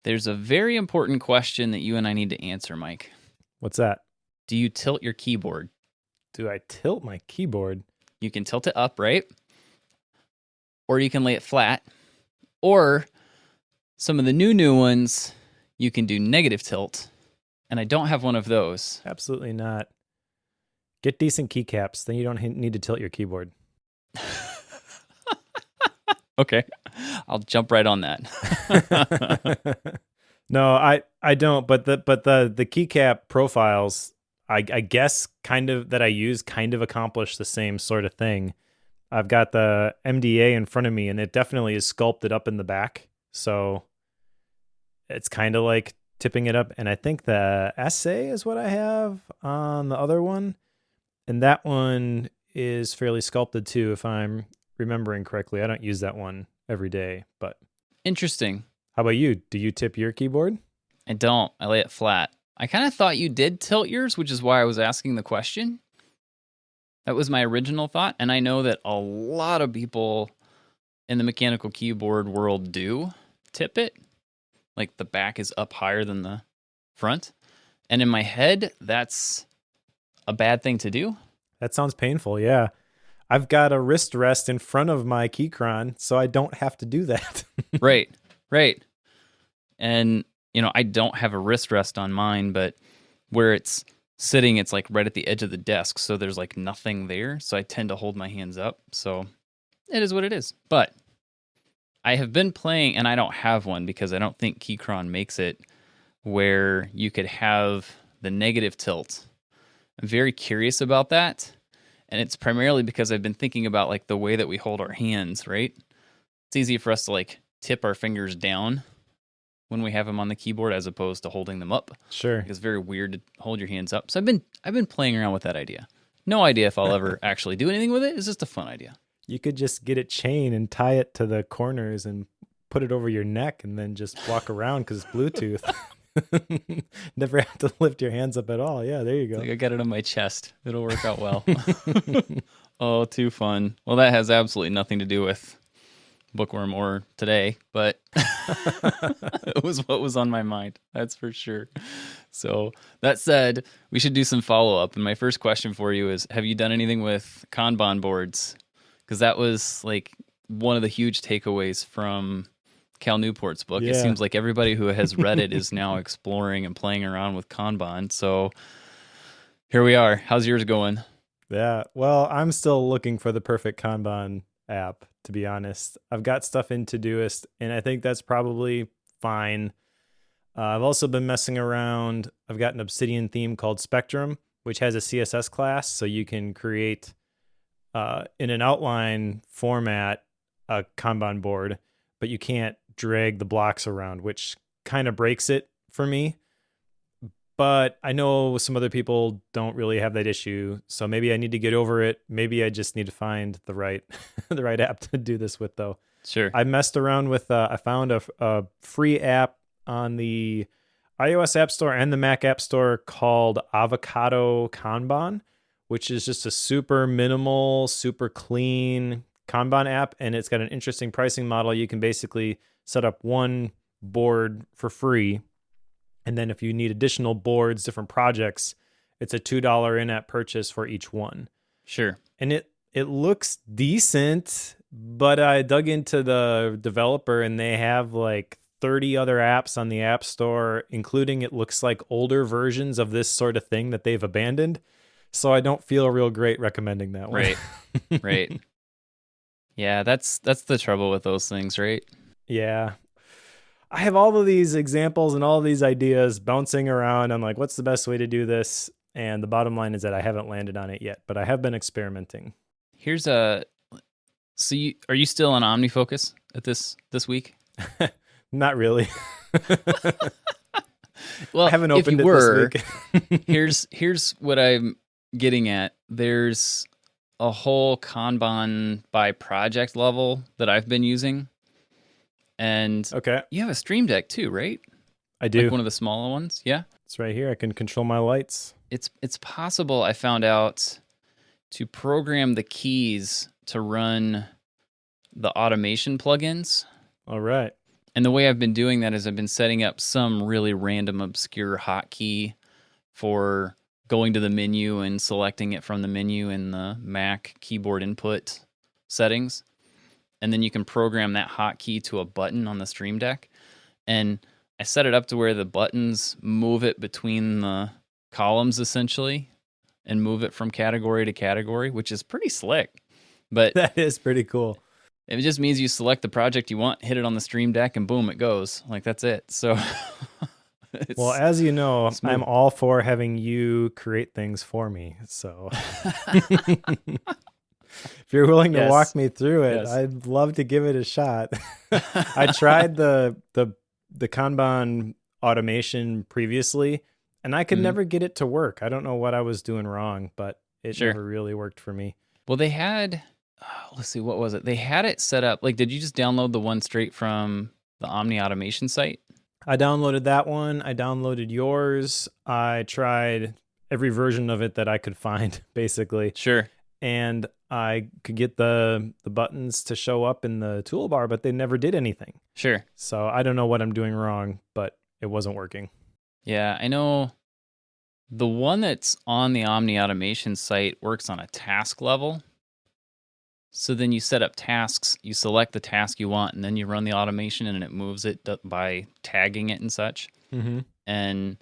There's a very important question that you and I need to answer, Mike. What's that? Do you tilt your keyboard? Do I tilt my keyboard? You can tilt it up, right? Or you can lay it flat. Or some of the new ones, you can do negative tilt. And I don't have one of those. Absolutely not. Get decent keycaps, then you don't need to tilt your keyboard. Okay, I'll jump right on that. No, I don't. But the keycap profiles, I guess, kind of that I use kind of accomplish the same sort of thing. I've got the MDA in front of me, and it definitely is sculpted up in the back, so it's kind of like tipping it up. And I think the SA is what I have on the other one, and that one is fairly sculpted too, if I'm remembering correctly. I don't use that one every day, but Interesting. how about you? Do you tip your keyboard? I don't. I lay it flat. I kind of thought you did tilt yours, which is why I was asking the question. That was my original thought, and I know that a lot of people in the mechanical keyboard world do tip it. Like the back is up higher than the front. And in my head, that's a bad thing to do. That sounds painful, yeah. I've got a wrist rest in front of my keychron, so I don't have to do that. Right. And, I don't have a wrist rest on mine, but where it's sitting, it's like right at the edge of the desk. So there's like nothing there. So I tend to hold my hands up. So it is what it is. But I have been playing, and I don't have one because I don't think Keychron makes it, where you could have the negative tilt. I'm very curious about that. And it's primarily because I've been thinking about like the way that we hold our hands, right? It's easy for us to like tip our fingers down when we have them on the keyboard as opposed to holding them up. Sure. It's very weird to hold your hands up. So I've been playing around with that idea. No idea if I'll ever actually do anything with it. It's just a fun idea. You could just get it chain and tie it to the corners and put it over your neck and then just walk around because it's Bluetooth. Never have to lift your hands up at all. Yeah, there you go. Like I got it on my chest. It'll work out well. Oh, too fun. Well, that has absolutely nothing to do with Bookworm or today, but it was what was on my mind. That's for sure. So that said, we should do some follow-up. And my first question for you is, have you done anything with Kanban boards? Because that was like one of the huge takeaways from Cal Newport's book. Yeah. It seems like everybody who has read it is now exploring and playing around with Kanban. So here we are. How's yours going? Yeah, well, I'm still looking for the perfect Kanban app, to be honest. I've got stuff in Todoist, and I think that's probably fine. I've also been messing around. I've got an Obsidian theme called Spectrum, which has a CSS class, so you can create in an outline format a Kanban board, but you can't drag the blocks around, which kind of breaks it for me. But I know some other people don't really have that issue, so maybe I need to get over it. Maybe I just need to find the right the right app to do this with, though. Sure. I messed around with. I found a free app on the iOS App Store and the Mac App Store called Avocado Kanban, which is just a super minimal, super clean Kanban app, and it's got an interesting pricing model. You can basically set up one board for free. And then if you need additional boards, different projects, it's a $2 in-app purchase for each one. Sure. And it looks decent, but I dug into the developer and they have like 30 other apps on the App Store, including it looks like older versions of this sort of thing that they've abandoned. So I don't feel real great recommending that one. Right. Yeah, that's the trouble with those things, right? Yeah. I have all of these examples and all of these ideas bouncing around. I'm like, what's the best way to do this? And the bottom line is that I haven't landed on it yet, but I have been experimenting. Are you still on OmniFocus at this week? Not really. Well, I haven't opened if you were, this week. here's what I'm getting at. There's a whole Kanban by project level that I've been using. And Okay. you have a Stream Deck too, right? I do. Like one of the smaller ones, yeah? It's right here. I can control my lights. It's possible, I found out, to program the keys to run the automation plugins. All right. And the way I've been doing that is I've been setting up some really random, obscure hotkey for going to the menu and selecting it from the menu in the Mac keyboard input settings. And then you can program that hotkey to a button on the Stream Deck. And I set it up to where the buttons move it between the columns, essentially, and move it from category to category, which is pretty slick. But That is pretty cool. it just means you select the project you want, hit it on the Stream Deck, and boom, it goes. Like, that's it. So, Well, as you know, smooth. I'm all for having you create things for me. So if you're willing to Yes. walk me through it, Yes. I'd love to give it a shot. I tried the Kanban automation previously, and I could Mhm. never get it to work. I don't know what I was doing wrong, but it Sure. never really worked for me. Well, they had, let's see, what was it? They had it set up. Like, did you just download the one straight from the Omni Automation site? I downloaded that one. I downloaded yours. I tried every version of it that I could find, basically. Sure. And I could get the buttons to show up in the toolbar, but they never did anything. Sure. So I don't know what I'm doing wrong, but it wasn't working. Yeah, I know the one that's on the Omni Automation site works on a task level. So then you set up tasks, you select the task you want, and then you run the automation and it moves it by tagging it and such. Mm-hmm. And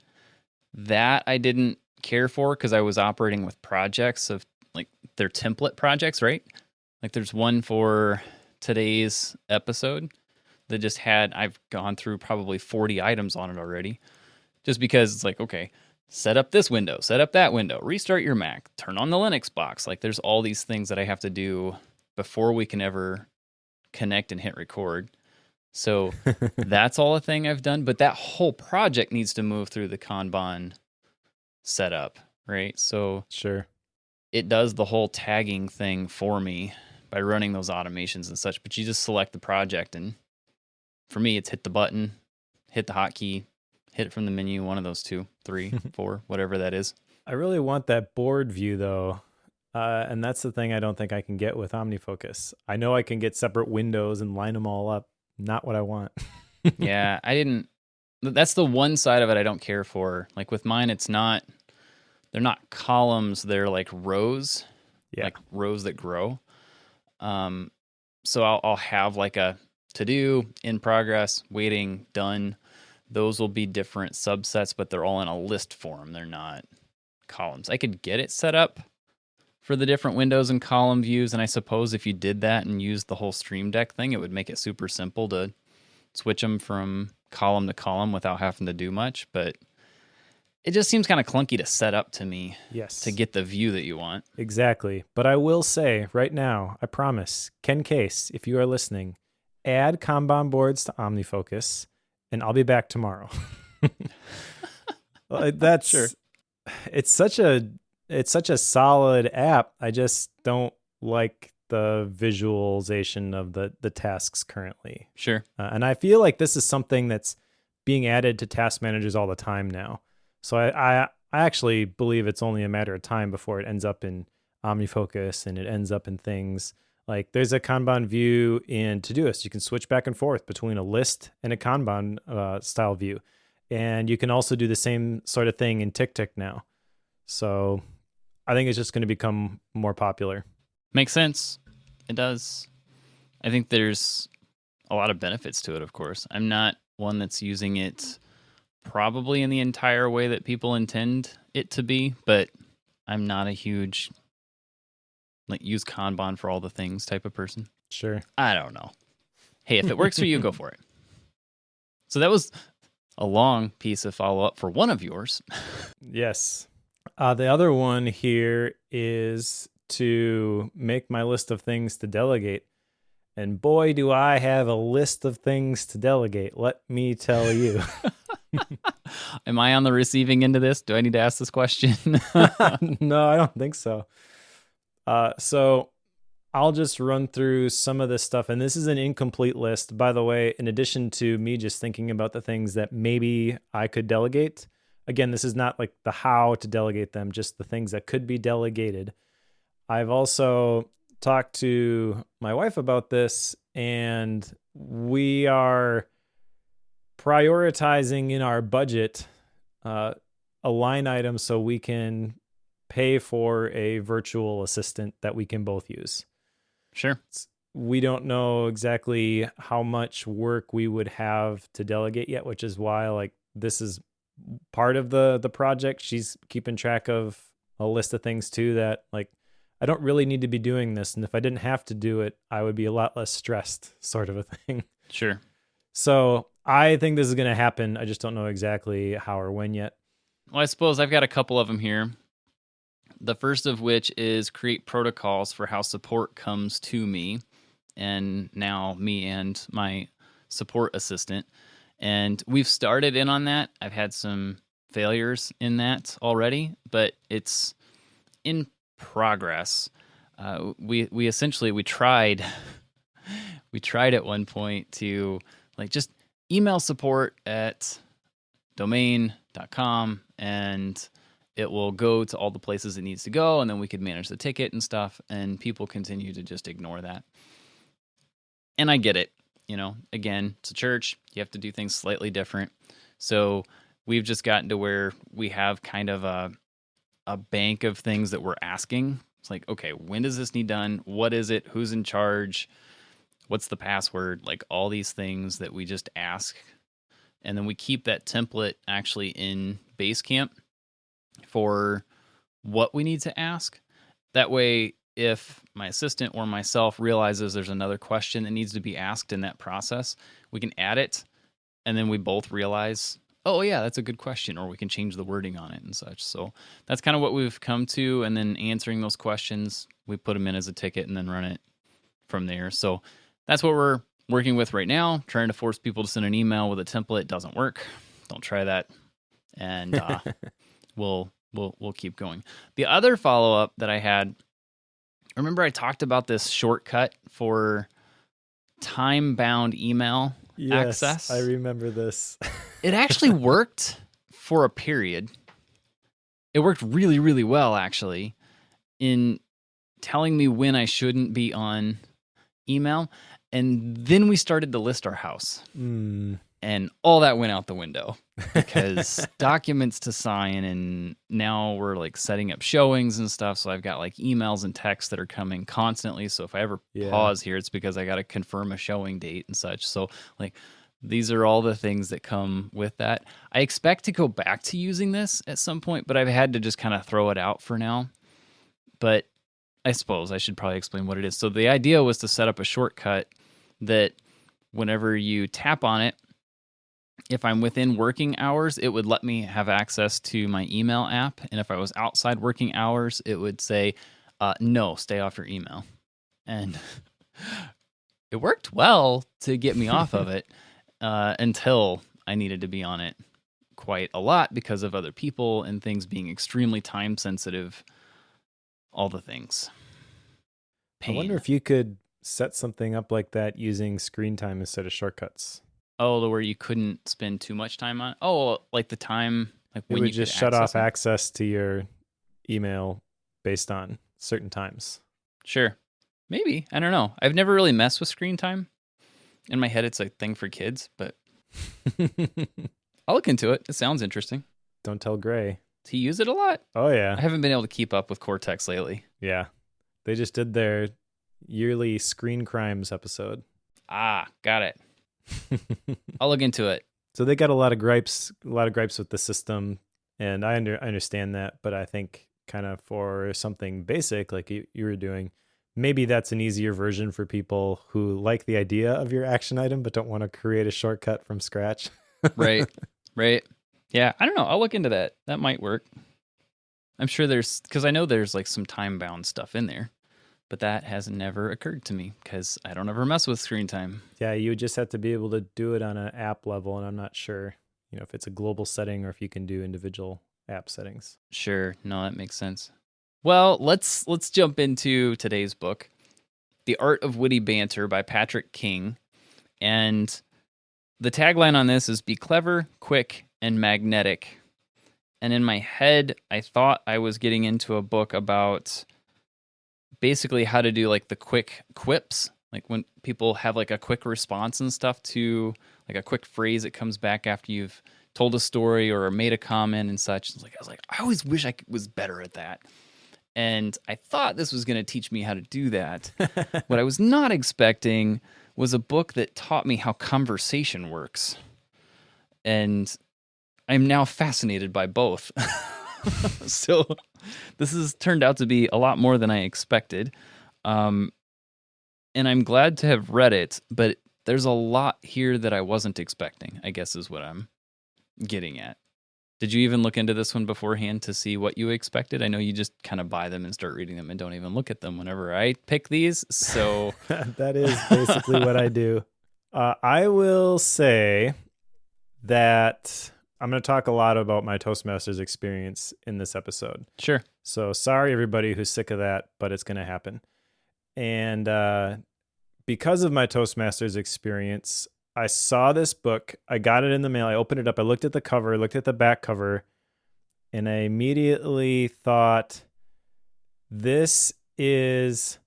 that I didn't care for because I was operating with projects of like they're template projects, right? Like there's one for today's episode that just had, I've gone through probably 40 items on it already. Just because it's like, okay, set up this window, set up that window, restart your Mac, turn on the Linux box. Like there's all these things that I have to do before we can ever connect and hit record. So that's all a thing I've done. But that whole project needs to move through the Kanban setup, right? So Sure. it does the whole tagging thing for me by running those automations and such. But you just select the project. And for me, it's hit the button, hit the hotkey, hit it from the menu, one of those 2, 3, 4, whatever that is. I really want that board view though. And that's the thing I don't think I can get with OmniFocus. I know I can get separate windows and line them all up. Not what I want. Yeah, I didn't. That's the one side of it I don't care for. Like with mine, it's not, they're not columns, they're like rows, like rows that grow. So I'll have like a to do, in progress, waiting, done. Those will be different subsets, but they're all in a list form. They're not columns. I could get it set up for the different windows and column views. And I suppose if you did that and used the whole Stream Deck thing, it would make it super simple to switch them from column to column without having to do much. But it just seems kind of clunky to set up to me. Yes. To get the view that you want. Exactly. But I will say right now, I promise, Ken Case, if you are listening, add Kanban boards to OmniFocus, and I'll be back tomorrow. That's Sure. It's such a solid app. I just don't like the visualization of the tasks currently. Sure. And I feel like this is something that's being added to task managers all the time now. So I actually believe it's only a matter of time before it ends up in OmniFocus and it ends up in things like there's a Kanban view in Todoist. You can switch back and forth between a list and a Kanban style view. And you can also do the same sort of thing in TickTick now. So I think it's just going to become more popular. Makes sense. It does. I think there's a lot of benefits to it, of course. I'm not one that's using it probably in the entire way that people intend it to be, but I'm not a huge use Kanban for all the things type of person. Sure. I don't know. Hey, if it works for you, go for it. So that was a long piece of follow-up for one of yours. Yes. The other one here is to make my list of things to delegate. And boy, do I have a list of things to delegate. Let me tell you. Am I on the receiving end of this? Do I need to ask this question? No, I don't think so. So I'll just run through some of this stuff. And this is an incomplete list, by the way, in addition to me just thinking about the things that maybe I could delegate. Again, this is not like the how to delegate them, just the things that could be delegated. I've also talked to my wife about this, and we are prioritizing in our budget a line item so we can pay for a virtual assistant that we can both use. Sure. We don't know exactly how much work we would have to delegate yet, which is why like this is part of the project. She's keeping track of a list of things too that like I don't really need to be doing this, and if I didn't have to do it, I would be a lot less stressed, sort of a thing. Sure. So I think this is going to happen. I just don't know exactly how or when yet. Well, I suppose I've got a couple of them here. The first of which is create protocols for how support comes to me, and now me and my support assistant. And we've started in on that. I've had some failures in that already, but it's in progress. We tried we tried at one point to like just email support at domain.com and it will go to all the places it needs to go, and then we could manage the ticket and stuff, and people continue to just ignore that. And I get it. You know, again, it's a church. You have to do things slightly different. So we've just gotten to where we have kind of a bank of things that we're asking. It's like, okay, when does this need done? What is it? Who's in charge? What's the password? Like all these things that we just ask. And then we keep that template actually in Basecamp for what we need to ask. That way, if my assistant or myself realizes there's another question that needs to be asked in that process, we can add it, and then we both realize, oh yeah, that's a good question, or we can change the wording on it and such. So that's kind of what we've come to, and then answering those questions, we put them in as a ticket and then run it from there. So that's what we're working with right now, trying to force people to send an email with a template. Doesn't work. Don't try that. And we'll keep going. The other follow-up that I had, remember I talked about this shortcut for time-bound email access? I remember this. It actually worked for a period. It worked really, really well, actually, in telling me when I shouldn't be on email. And then we started to list our house. And all that went out the window because documents to sign, and now we're like setting up showings and stuff. So I've got like emails and texts that are coming constantly. So if I ever pause here, it's because I got to confirm a showing date and such. So like these are all the things that come with that. I expect to go back to using this at some point, but I've had to just kind of throw it out for now. But I suppose I should probably explain what it is. So the idea was to set up a shortcut that whenever you tap on it, if I'm within working hours, it would let me have access to my email app. And if I was outside working hours, it would say, no, stay off your email. And it worked well to get me off of it until I needed to be on it quite a lot because of other people and things being extremely time sensitive, all the things. Pain. I wonder if you could set something up like that using screen time instead of shortcuts. Oh, where you couldn't spend too much time on it? Oh, like the time, like when it would you just could shut off it? access to your email based on certain times. Sure. Maybe. I don't know. I've never really messed with screen time. In my head, it's a thing for kids, but I'll look into it. It sounds interesting. Don't tell Gray. Does he use it a lot? Oh, yeah. I haven't been able to keep up with Cortex lately. Yeah. They just did their yearly Screen Crimes episode. Ah, got it. I'll look into it. So they got a lot of gripes with the system, and I understand that, but I think kind of for something basic like you were doing, maybe that's an easier version for people who like the idea of your action item but don't want to create a shortcut from scratch. Right. Yeah, I don't know. I'll look into that. That might work. I'm sure because I know there's like some time-bound stuff in there. But that has never occurred to me because I don't ever mess with screen time. Yeah, you just have to be able to do it on an app level, and I'm not sure, if it's a global setting or if you can do individual app settings. Sure, no, that makes sense. Well, let's jump into today's book, The Art of Witty Banter by Patrick King, and the tagline on this is "Be clever, quick, and magnetic." And in my head, I thought I was getting into a book about basically how to do like the quick quips, like when people have like a quick response and stuff to like a quick phrase that comes back after you've told a story or made a comment and such. I was like, I always wish I was better at that. And I thought this was going to teach me how to do that. What I was not expecting was a book that taught me how conversation works. And I'm now fascinated by both. So this has turned out to be a lot more than I expected. And I'm glad to have read it, but there's a lot here that I wasn't expecting, I guess is what I'm getting at. Did you even look into this one beforehand to see what you expected? I know you just kind of buy them and start reading them and don't even look at them whenever I pick these. So that is basically what I do. I will say that I'm going to talk a lot about my Toastmasters experience in this episode. Sure. So sorry, everybody who's sick of that, but it's going to happen. And because of my Toastmasters experience, I saw this book. I got it in the mail. I opened it up. I looked at the cover, looked at the back cover, and I immediately thought, this is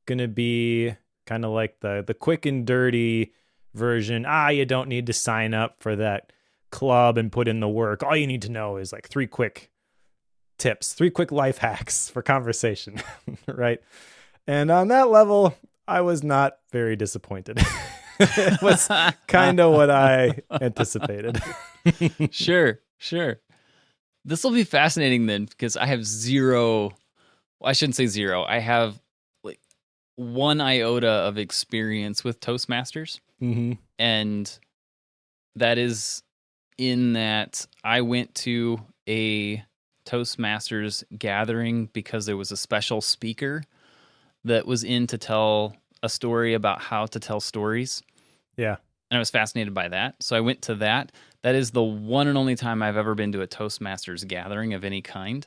going to be kind of like the quick and dirty version. You don't need to sign up for that club and put in the work. All you need to know is like 3 quick tips, 3 quick life hacks for conversation, right? And on that level, I was not very disappointed. It was kind of what I anticipated. Sure. This will be fascinating then, because I have zero, well, I shouldn't say zero. I have like 1 iota of experience with Toastmasters. Mm-hmm. And that is in that I went to a Toastmasters gathering because there was a special speaker that was in to tell a story about how to tell stories. Yeah. And I was fascinated by that. So I went to that. That is the one and only time I've ever been to a Toastmasters gathering of any kind.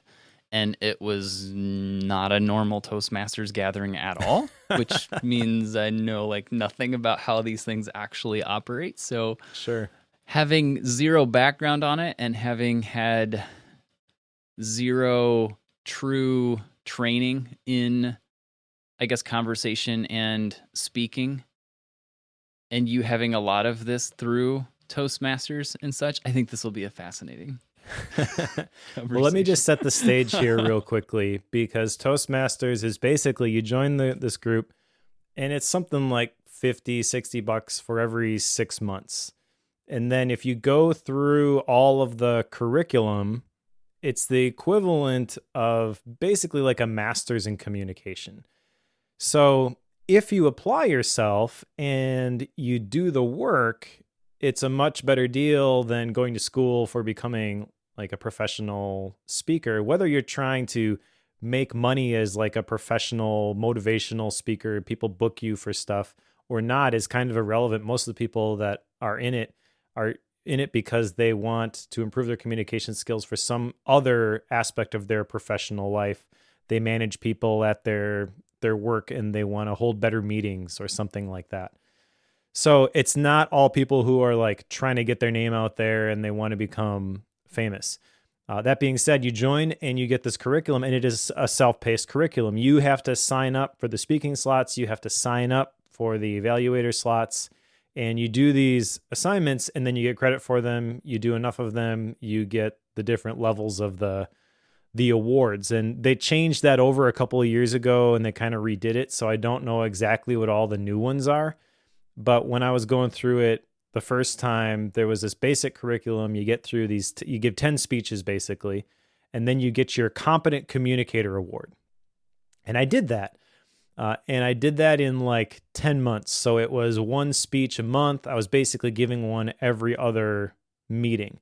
And it was not a normal Toastmasters gathering at all, which means I know like nothing about how these things actually operate. So sure, having zero background on it and having had zero true training in, I guess, conversation and speaking, and you having a lot of this through Toastmasters and such, I think this will be a fascinating Well, let me just set the stage here real quickly, because Toastmasters is basically you join this group and it's something like $50-$60 for every 6 months. And then if you go through all of the curriculum, it's the equivalent of basically like a master's in communication. So if you apply yourself and you do the work, it's a much better deal than going to school for becoming like a professional speaker. Whether you're trying to make money as like a professional motivational speaker, people book you for stuff or not, is kind of irrelevant. Most of the people that are in it because they want to improve their communication skills for some other aspect of their professional life. They manage people at their work and they want to hold better meetings or something like that. So it's not all people who are like trying to get their name out there and they want to become famous. That being said, you join and you get this curriculum, and it is a self-paced curriculum. You have to sign up for the speaking slots. You have to sign up for the evaluator slots, and you do these assignments, and then you get credit for them. You do enough of them, you get the different levels of the awards. And they changed that over a couple of years ago, and they kind of redid it. So I don't know exactly what all the new ones are. But when I was going through it the first time, there was this basic curriculum. You get through these, you give 10 speeches basically, and then you get your Competent Communicator Award. And I did that. And I did that in like 10 months. So it was 1 speech a month. I was basically giving one every other meeting.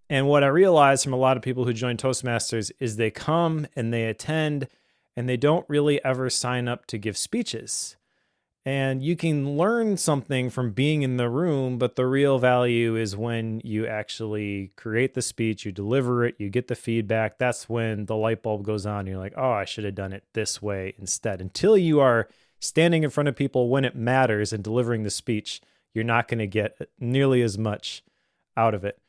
And what I realized from a lot of people who join Toastmasters is they come and they attend and they don't really ever sign up to give speeches. And you can learn something from being in the room, but the real value is when you actually create the speech, you deliver it, you get the feedback. That's when the light bulb goes on. You're like, oh, I should have done it this way instead. Until you are standing in front of people when it matters and delivering the speech, you're not going to get nearly as much out of it.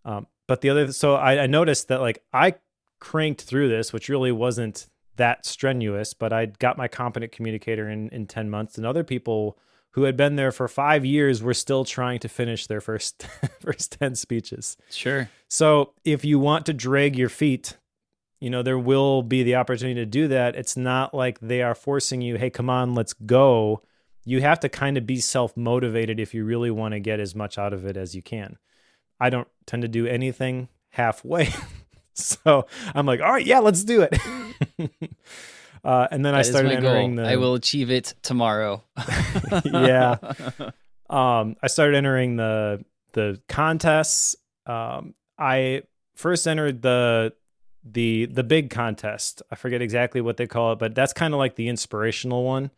So I noticed that like I cranked through this, which really wasn't that strenuous, but I got my Competent Communicator in 10 months, and other people who had been there for 5 years were still trying to finish their first first 10 speeches. Sure. So if you want to drag your feet, there will be the opportunity to do that. It's not like they are forcing you, hey, come on, let's go. You have to kind of be self-motivated if you really want to get as much out of it as you can. I don't tend to do anything halfway. So I'm like, all right, yeah, let's do it. And then I started entering I will achieve it tomorrow. Yeah. I started entering the contests. I first entered the big contest. I forget exactly what they call it, but that's kind of like the inspirational one.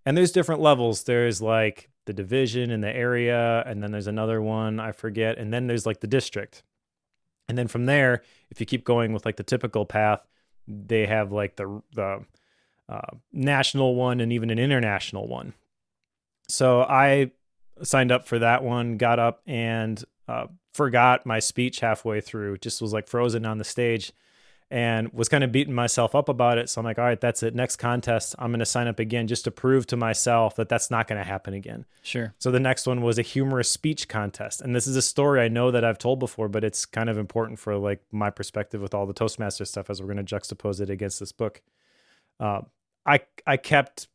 And there's different levels. There's like the division in the area, and then there's another one, I forget, and then there's like the district. And then from there, if you keep going with like the typical path, they have like the national one and even an international one. So I signed up for that one, got up and forgot my speech halfway through, just was like frozen on the stage and was kind of beating myself up about it. So I'm like, all right, that's it. Next contest, I'm going to sign up again just to prove to myself that that's not going to happen again. Sure. So the next one was a humorous speech contest. And this is a story I know that I've told before, but it's kind of important for like my perspective with all the Toastmaster stuff as we're going to juxtapose it against this book. I kept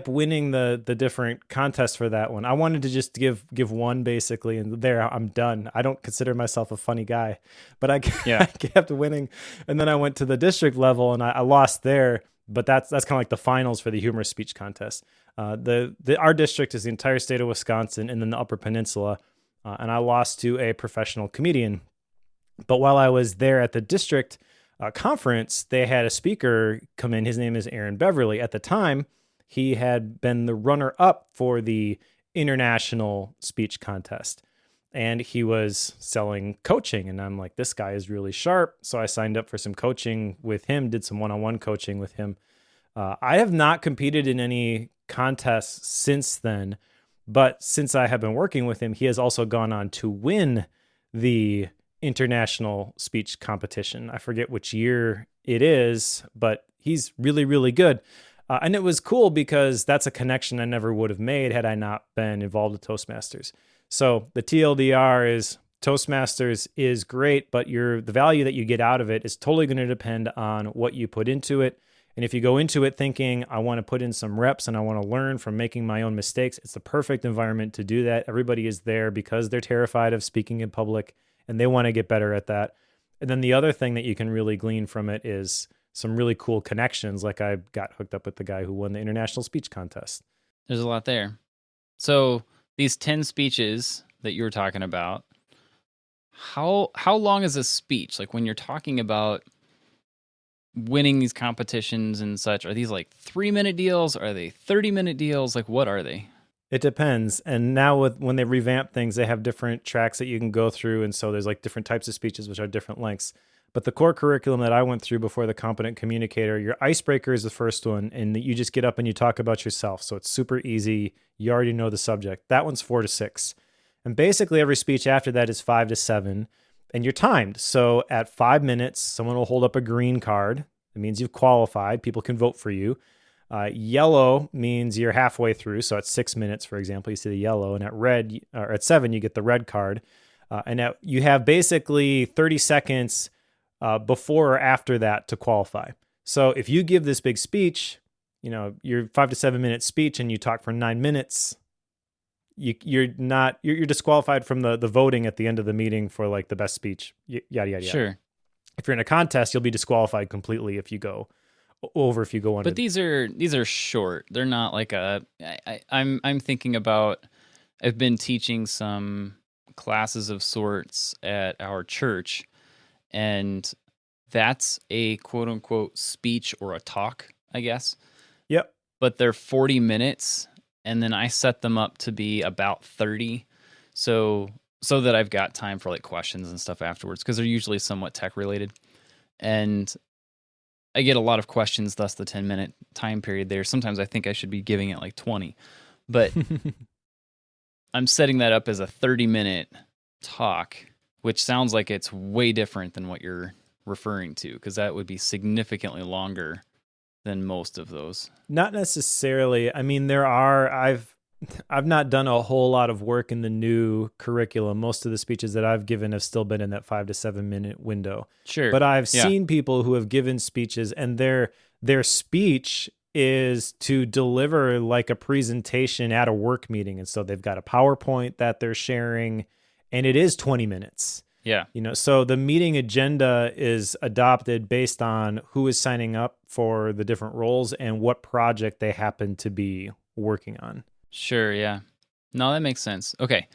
winning the different contests for that one. I wanted to just give one basically, and there I'm done. I don't consider myself a funny guy, but I kept winning. And then I went to the district level and I lost there, but that's kind of like the finals for the humorous speech contest. Our district is the entire state of Wisconsin and then the Upper Peninsula, and I lost to a professional comedian. But while I was there at the district conference, they had a speaker come in. His name is Aaron Beverly. At the time, he had been the runner-up for the international speech contest, and he was selling coaching. And I'm like, this guy is really sharp. So I signed up for some coaching with him, did some one-on-one coaching with him. I have not competed in any contests since then, but since I have been working with him, he has also gone on to win the international speech competition. I forget which year it is, but he's really, really good. And it was cool because that's a connection I never would have made had I not been involved with Toastmasters. So the TLDR is Toastmasters is great, but the value that you get out of it is totally going to depend on what you put into it. And if you go into it thinking, I want to put in some reps and I want to learn from making my own mistakes, it's the perfect environment to do that. Everybody is there because they're terrified of speaking in public and they want to get better at that. And then the other thing that you can really glean from it is some really cool connections. Like I got hooked up with the guy who won the international speech contest. There's a lot there. So these 10 speeches that you were talking about, how long is a speech? Like when you're talking about winning these competitions and such, are these like 3-minute deals? Are they 30-minute deals? Like what are they? It depends. And now when they revamp things, they have different tracks that you can go through. And so there's like different types of speeches, which are different lengths. But the core curriculum that I went through before the Competent Communicator, your icebreaker is the first one. And you just get up and you talk about yourself. So it's super easy. You already know the subject. That one's 4 to 6. And basically every speech after that is 5 to 7. And you're timed. So at 5 minutes, someone will hold up a green card. It means you've qualified. People can vote for you. Yellow means you're halfway through. So at 6 minutes, for example, you see the yellow, and at 7, you get the red card. You have basically 30 seconds before or after that to qualify. So if you give this big speech, your 5 to 7 minute speech, and you talk for 9 minutes, you're disqualified from the voting at the end of the meeting for like the best speech. Yada yada yada. Sure. If you're in a contest, you'll be disqualified completely if you go under. But these are short. They're not like I'm thinking about, I've been teaching some classes of sorts at our church, and that's a quote unquote speech or a talk, I guess. Yep. But they're 40 minutes, and then I set them up to be about 30. So that I've got time for like questions and stuff afterwards, because they're usually somewhat tech related. And I get a lot of questions, thus the 10-minute time period there. Sometimes I think I should be giving it like 20, but I'm setting that up as a 30-minute talk, which sounds like it's way different than what you're referring to, because that would be significantly longer than most of those. Not necessarily. I mean, I've not done a whole lot of work in the new curriculum. Most of the speeches that I've given have still been in that 5 to 7 minute window. Sure. But I've Yeah. seen people who have given speeches, and their speech is to deliver like a presentation at a work meeting. And so they've got a PowerPoint that they're sharing, and it is 20 minutes. Yeah. So the meeting agenda is adopted based on who is signing up for the different roles and what project they happen to be working on. Sure, yeah. No, that makes sense. Okay.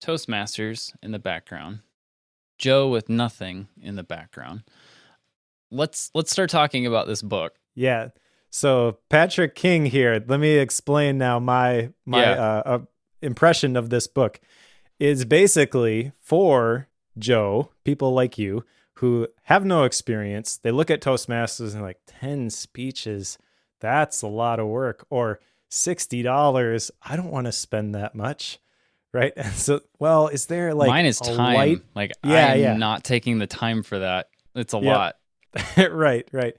Toastmasters in the background. Joe with nothing in the background. Let's start talking about this book. Yeah. So Patrick King here. Let me explain now my impression of this book is basically for Joe, people like you who have no experience. They look at Toastmasters and like 10 speeches. That's a lot of work. Or $60. I don't want to spend that much. Right. And so, well, is there like mine is time. I'm not taking the time for that. It's a lot. Right.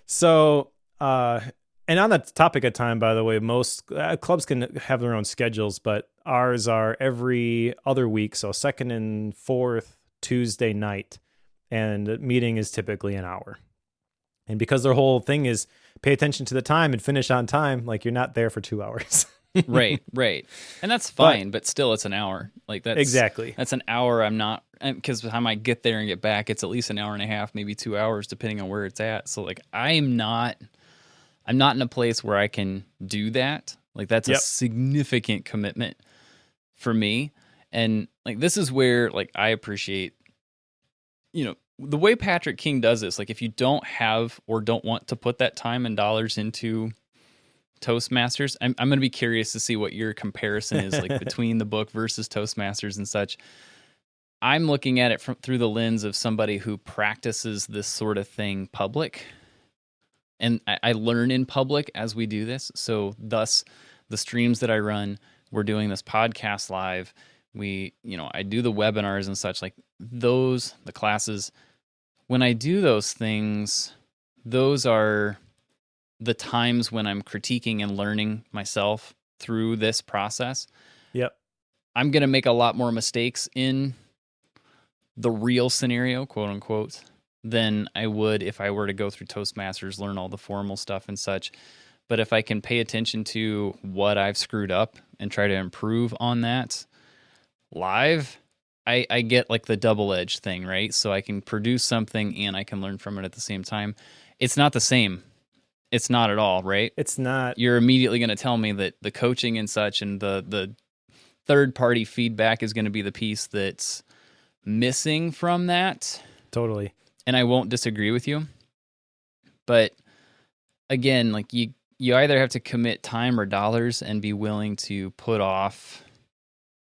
So, and on the topic of time, by the way, most clubs can have their own schedules, but ours are every other week. So second and fourth Tuesday night, and the meeting is typically an hour. And because their whole thing is pay attention to the time and finish on time, like you're not there for 2 hours. Right. And that's fine, but still it's an hour. Like that's exactly. That's an hour. I'm not, because by the time I get there and get back, it's at least an hour and a half, maybe 2 hours, depending on where it's at. So like I'm not in a place where I can do that. Like that's a significant commitment for me. And like this is where like I appreciate, the way Patrick King does this. Like if you don't have or don't want to put that time and dollars into Toastmasters, I'm going to be curious to see what your comparison is like between the book versus Toastmasters and such. I'm looking at it through the lens of somebody who practices this sort of thing public. And I learn in public as we do this. So thus the streams that I run, we're doing this podcast live. I do the webinars and such, like the classes. When I do those things, those are the times when I'm critiquing and learning myself through this process. Yep. I'm going to make a lot more mistakes in the real scenario, quote unquote, than I would if I were to go through Toastmasters, learn all the formal stuff and such. But if I can pay attention to what I've screwed up and try to improve on that live, I get like the double-edged thing, right? So I can produce something and I can learn from it at the same time. It's not the same. It's not at all, right? It's not. You're immediately going to tell me that the coaching and such and the third-party feedback is going to be the piece that's missing from that. Totally. And I won't disagree with you. But again, like you either have to commit time or dollars and be willing to put off.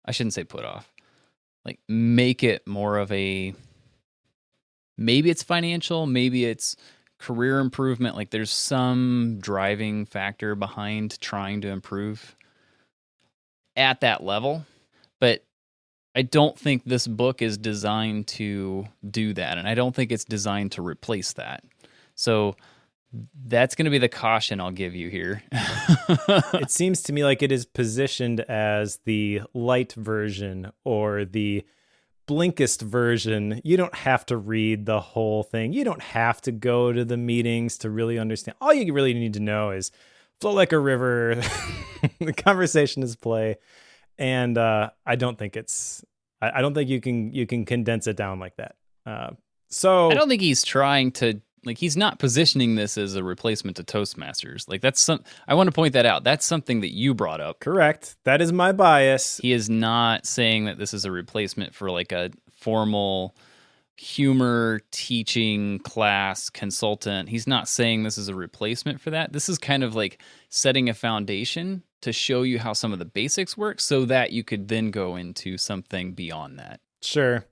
I shouldn't say put off. Like make it more of a, maybe it's financial, maybe it's career improvement. Like there's some driving factor behind trying to improve at that level. But I don't think this book is designed to do that. And I don't think it's designed to replace that. So that's going to be the caution I'll give you here. It seems to me like it is positioned as the light version or the Blinkist version. You don't have to read the whole thing. You don't have to go to the meetings to really understand. All you really need to know is flow like a river. The conversation is play. And I don't think you can condense it down like that. So I don't think he's trying to, like, he's not positioning this as a replacement to Toastmasters. Like I want to point that out. That's something that you brought up. Correct. That is my bias. He is not saying that this is a replacement for like a formal humor teaching class consultant. He's not saying this is a replacement for that. This is kind of like setting a foundation to show you how some of the basics work so that you could then go into something beyond that. Sure.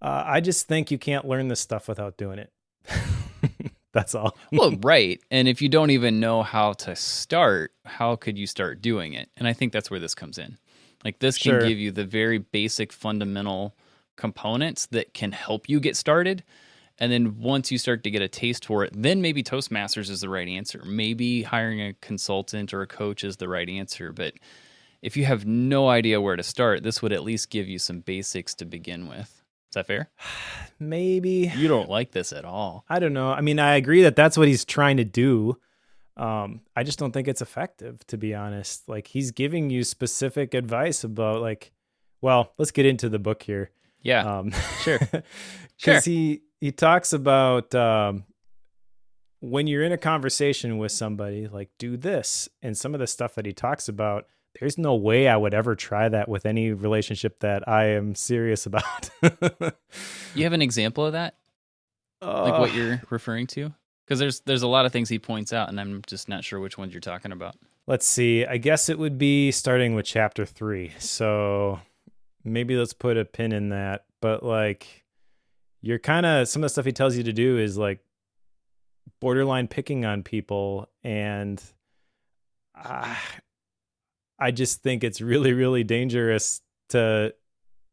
I just think you can't learn this stuff without doing it. That's all. Well, right. And if you don't even know how to start, how could you start doing it? And I think that's where this comes in. Like this can give you the very basic fundamental components that can help you get started. And then once you start to get a taste for it, then maybe Toastmasters is the right answer. Maybe hiring a consultant or a coach is the right answer. But if you have no idea where to start, this would at least give you some basics to begin with. Is that fair? Maybe. You don't like this at all. I don't know. I mean, I agree that that's what he's trying to do. I just don't think it's effective, to be honest. Like, he's giving you specific advice about, like, well, let's get into the book here. Yeah, sure. Because he talks about when you're in a conversation with somebody, like, do this. And some of the stuff that he talks about, there's no way I would ever try that with any relationship that I am serious about. You have an example of that? Like what you're referring to? Because there's a lot of things he points out, and I'm just not sure which ones you're talking about. Let's see. I guess it would be starting with chapter 3. So maybe let's put a pin in that. But like, you're kind of, some of the stuff he tells you to do is like borderline picking on people. And I just think it's really, really dangerous to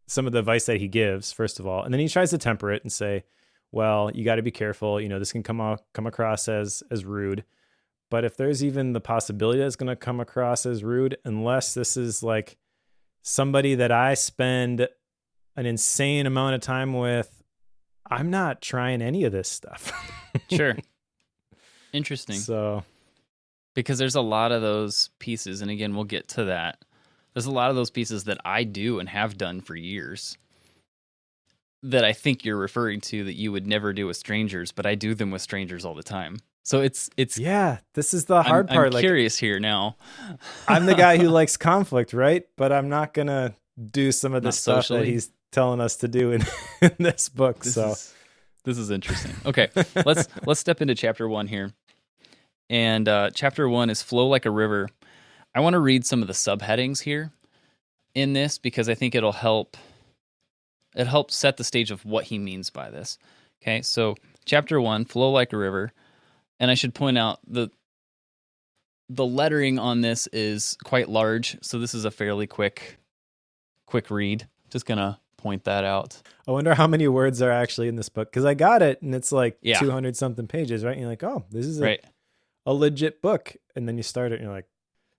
some of the advice that he gives, first of all. And then he tries to temper it and say, well, you got to be careful. You know, this can come across as rude. But if there's even the possibility that it's going to come across as rude, unless this is like somebody that I spend an insane amount of time with, I'm not trying any of this stuff. Sure. Interesting. So, because there's a lot of those pieces, and again, we'll get to that. There's a lot of those pieces that I do and have done for years that I think you're referring to that you would never do with strangers, but I do them with strangers all the time. So it's yeah, this is the hard part. I'm curious here now. I'm the guy who likes conflict, right? But I'm not gonna do some of the stuff socially. that he's telling us to do in this book. This is interesting. Okay, let's step into chapter 1 here. And chapter 1 is Flow Like a River. I want to read some of the subheadings here in this because I think it helps set the stage of what he means by this. Okay, so chapter 1, Flow Like a River. And I should point out the lettering on this is quite large, so this is a fairly quick read. Just gonna point that out. I wonder how many words are actually in this book, because I got it and it's like 200 something pages, right? And you're like, oh, this is a legit book. And then you start it and you're like,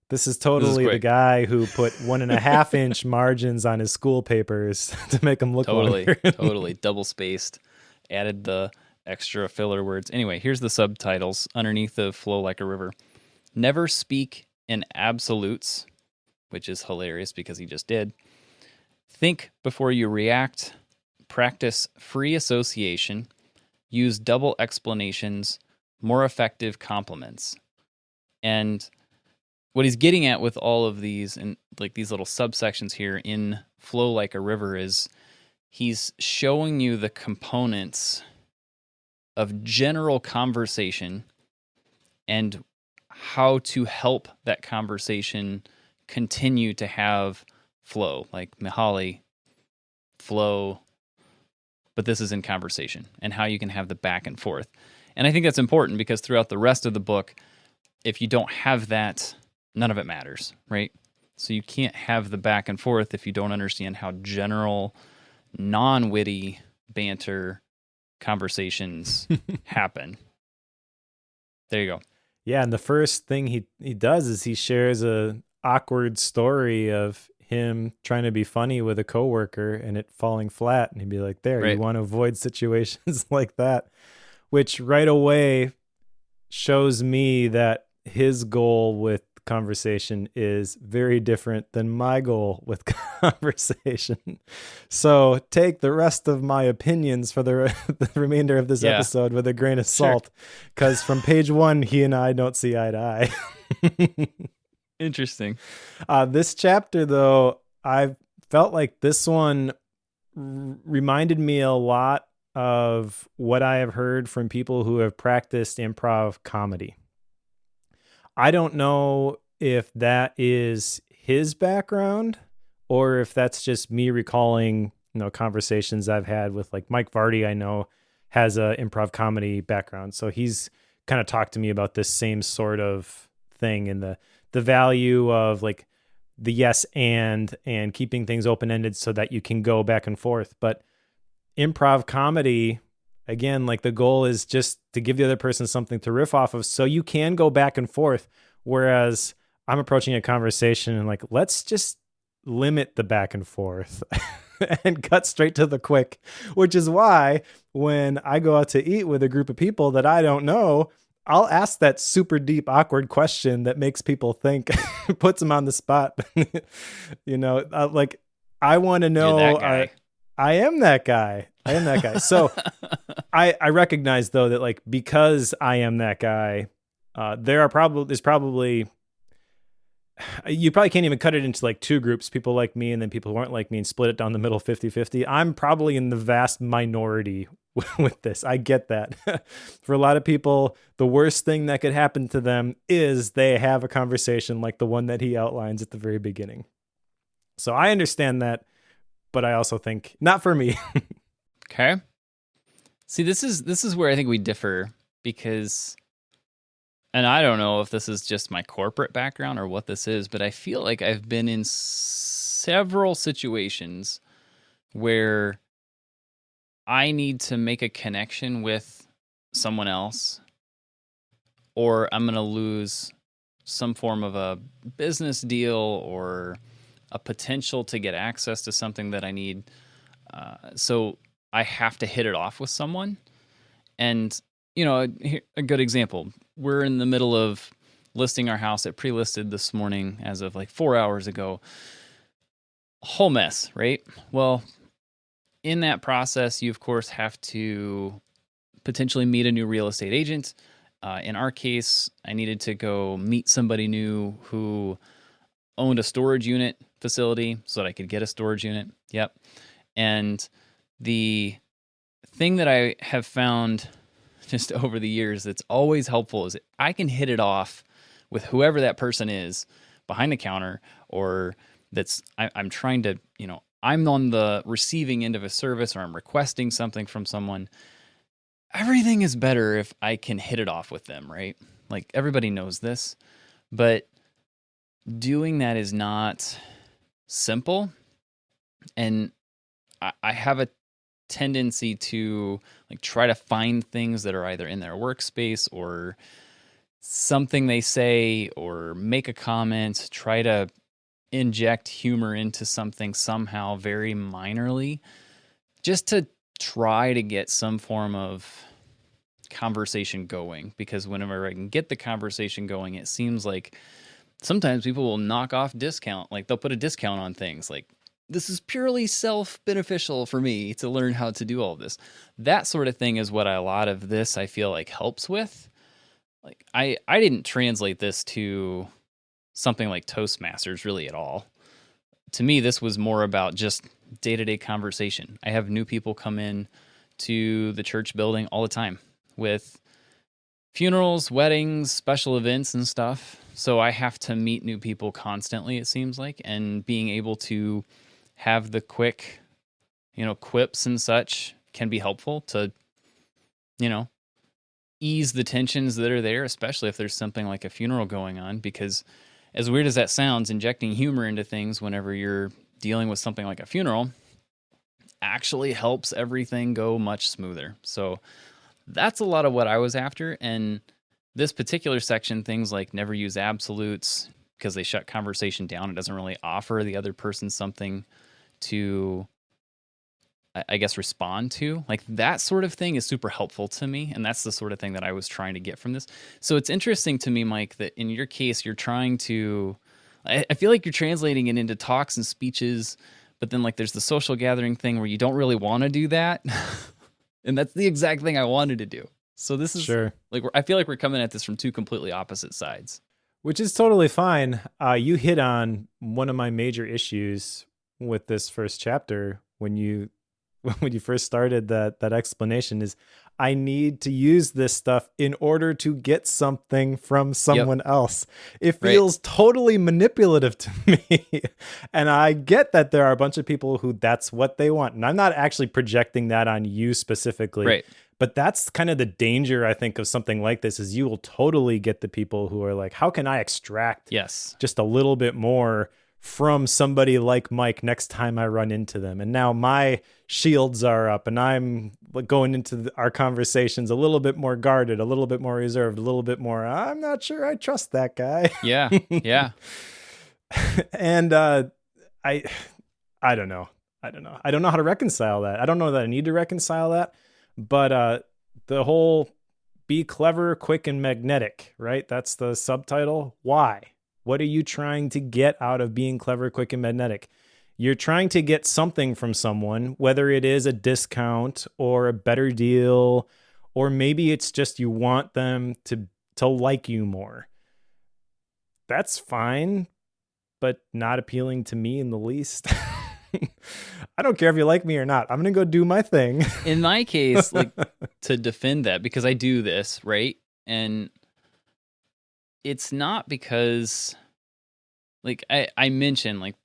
this is totally the guy who put 1.5 inch margins on his school papers to make them look longer. Totally double spaced, added the extra filler words. Anyway, here's the subtitles underneath the Flow Like a River. Never speak in absolutes, which is hilarious because he just did. Think before you react. Practice free association. Use double explanations. More effective compliments. And what he's getting at with all of these and like these little subsections here in Flow Like a River is he's showing you the components of general conversation and how to help that conversation continue to have flow, like Mihaly, flow, but this is in conversation, and how you can have the back and forth. And I think that's important because throughout the rest of the book, if you don't have that, none of it matters, right? So you can't have the back and forth if you don't understand how general, non-witty banter conversations happen. There you go. Yeah, and the first thing he does is he shares a awkward story of him trying to be funny with a coworker and it falling flat, and he'd be like, you want to avoid situations like that, which right away shows me that his goal with conversation is very different than my goal with conversation. So take the rest of my opinions for the remainder of this episode with a grain of salt, because from page 1, he and I don't see eye to eye. Interesting. This chapter, though, I felt like this one reminded me a lot of what I have heard from people who have practiced improv comedy. I don't know if that is his background or if that's just me recalling, conversations I've had with like Mike Vardy. I know has a improv comedy background. So he's kind of talked to me about this same sort of thing and the value of like the yes and keeping things open-ended so that you can go back and forth. But improv comedy, again, like the goal is just to give the other person something to riff off of so you can go back and forth. Whereas I'm approaching a conversation and like, let's just limit the back and forth and cut straight to the quick, which is why when I go out to eat with a group of people that I don't know, I'll ask that super deep, awkward question that makes people think, puts them on the spot. Like I want to know. You're that guy. I am that guy. So I recognize though that like, because I am that guy, there's probably, you probably can't even cut it into like two groups, people like me and then people who aren't like me, and split it down the middle 50-50. I'm probably in the vast minority with this. I get that. For a lot of people, the worst thing that could happen to them is they have a conversation like the one that he outlines at the very beginning. So I understand that, but I also think not for me. Okay. See, this is where I think we differ, because, and I don't know if this is just my corporate background or what this is, but I feel like I've been in several situations where I need to make a connection with someone else, or I'm going to lose some form of a business deal or a potential to get access to something that I need. So I have to hit it off with someone. And, a good example, we're in the middle of listing our house. It pre-listed this morning as of like 4 hours ago. A whole mess, right? Well, in that process, you of course have to potentially meet a new real estate agent. In our case, I needed to go meet somebody new who owned a storage unit facility so that I could get a storage unit. Yep. And the thing that I have found just over the years that's always helpful is I can hit it off with whoever that person is behind the counter, or I'm trying to, I'm on the receiving end of a service, or I'm requesting something from someone. Everything is better if I can hit it off with them, right? Like everybody knows this, but doing that is not simple. And I have a tendency to like try to find things that are either in their workspace or something they say, or make a comment, try to inject humor into something somehow very minorly, just to try to get some form of conversation going. Because whenever I can get the conversation going, it seems like sometimes people will knock off discount, like they'll put a discount on things, like this is purely self-beneficial for me to learn how to do all this. That sort of thing is what a lot of this I feel like helps with. Like I didn't translate this to something like Toastmasters really at all. To me, this was more about just day-to-day conversation. I have new people come in to the church building all the time with funerals, weddings, special events and stuff. So I have to meet new people constantly, it seems like, and being able to have the quick, quips and such can be helpful to, ease the tensions that are there, especially if there's something like a funeral going on, because as weird as that sounds, injecting humor into things whenever you're dealing with something like a funeral actually helps everything go much smoother. So that's a lot of what I was after. And this particular section, things like never use absolutes because they shut conversation down. It doesn't really offer the other person something to, I guess, respond to. Like that sort of thing is super helpful to me. And that's the sort of thing that I was trying to get from this. So it's interesting to me, Mike, that in your case, you're trying to, I feel like you're translating it into talks and speeches, but then like there's the social gathering thing where you don't really want to do that. And that's the exact thing I wanted to do. So this is sure. Like, I feel like we're coming at this from two completely opposite sides. Which is totally fine. You hit on one of my major issues with this first chapter when you first started that explanation is I need to use this stuff in order to get something from someone else. It feels totally manipulative to me. And I get that there are a bunch of people who that's what they want. And I'm not actually projecting that on you specifically. Right. But that's kind of the danger, I think, of something like this is you will totally get the people who are like, how can I extract just a little bit more from somebody like Mike next time I run into them? And now my shields are up and I'm going into our conversations a little bit more guarded, a little bit more reserved, a little bit more, I'm not sure I trust that guy. Yeah. Yeah. And I I don't know. I don't know. I don't know how to reconcile that. I don't know that I need to reconcile that. But the whole be clever, quick, and magnetic, right? That's the subtitle. Why? What are you trying to get out of being clever, quick, and magnetic? You're trying to get something from someone, whether it is a discount or a better deal, or maybe it's just you want them to like you more. That's fine, but not appealing to me in the least. I don't care if you like me or not. I'm going to go do my thing. In my case, like, to defend that, because I do this, right? And it's not because, like, I mentioned, like,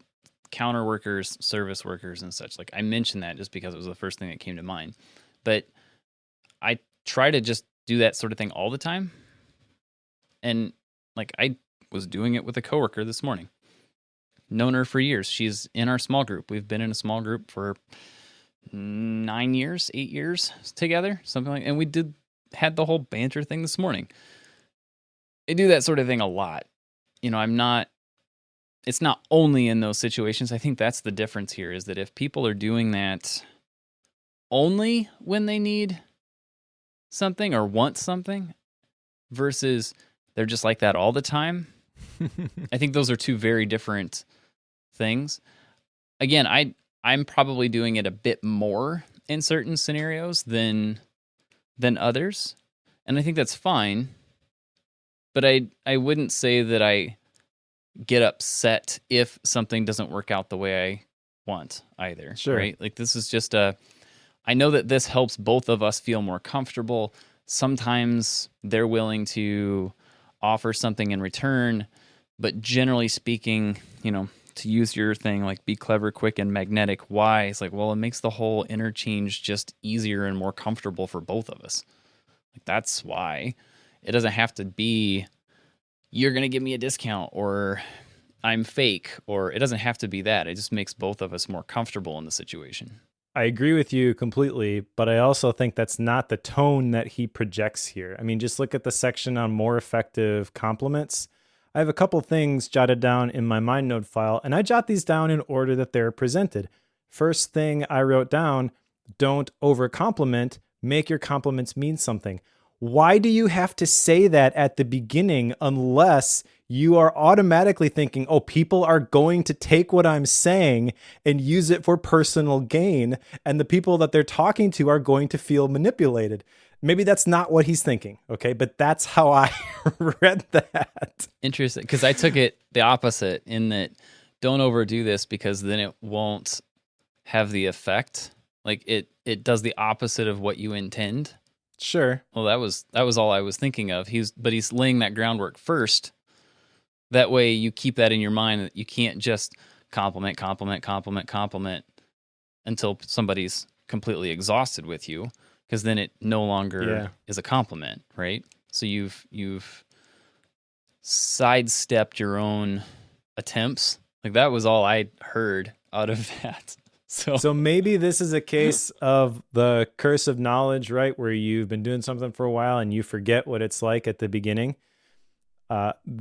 counter workers, service workers, and such. Like, I mentioned that just because it was the first thing that came to mind. But I try to just do that sort of thing all the time. And, like, I was doing it with a coworker this morning. Known her for years. She's in our small group. We've been in a small group for 8 years together, something like. And we had the whole banter thing this morning. I do that sort of thing a lot. You know, it's not only in those situations. I think that's the difference here, is that if people are doing that only when they need something or want something versus they're just like that all the time, I think those are two very different things. Again, I'm probably doing it a bit more in certain scenarios than others, and I think that's fine. But I wouldn't say that I get upset if something doesn't work out the way I want either. Sure. Right? Like, this is just I know that this helps both of us feel more comfortable. Sometimes they're willing to offer something in return, but generally speaking, you know, to use your thing, like, be clever, quick, and magnetic. Why? It's like, well, it makes the whole interchange just easier and more comfortable for both of us. Like, that's why. It doesn't have to be, you're going to give me a discount, or I'm fake, or it doesn't have to be that. It just makes both of us more comfortable in the situation. I agree with you completely, but I also think that's not the tone that he projects here. I mean, just look at the section on more effective compliments. I have a couple things jotted down in my MindNode file, and I jot these down in order that they're presented. First thing I wrote down, don't over-compliment, make your compliments mean something. Why do you have to say that at the beginning unless you are automatically thinking, oh, people are going to take what I'm saying and use it for personal gain, and the people that they're talking to are going to feel manipulated? Maybe that's not what he's thinking, okay? But that's how I read that. Interesting, because I took it the opposite, in that don't overdo this because then it won't have the effect. Like, it does the opposite of what you intend. Sure. Well, that was all I was thinking of. He's laying that groundwork first. That way you keep that in your mind, that you can't just compliment until somebody's completely exhausted with you, because then it no longer is a compliment, right? So you've sidestepped your own attempts. Like, that was all I heard out of that. So maybe this is a case of the curse of knowledge, right? Where you've been doing something for a while and you forget what it's like at the beginning.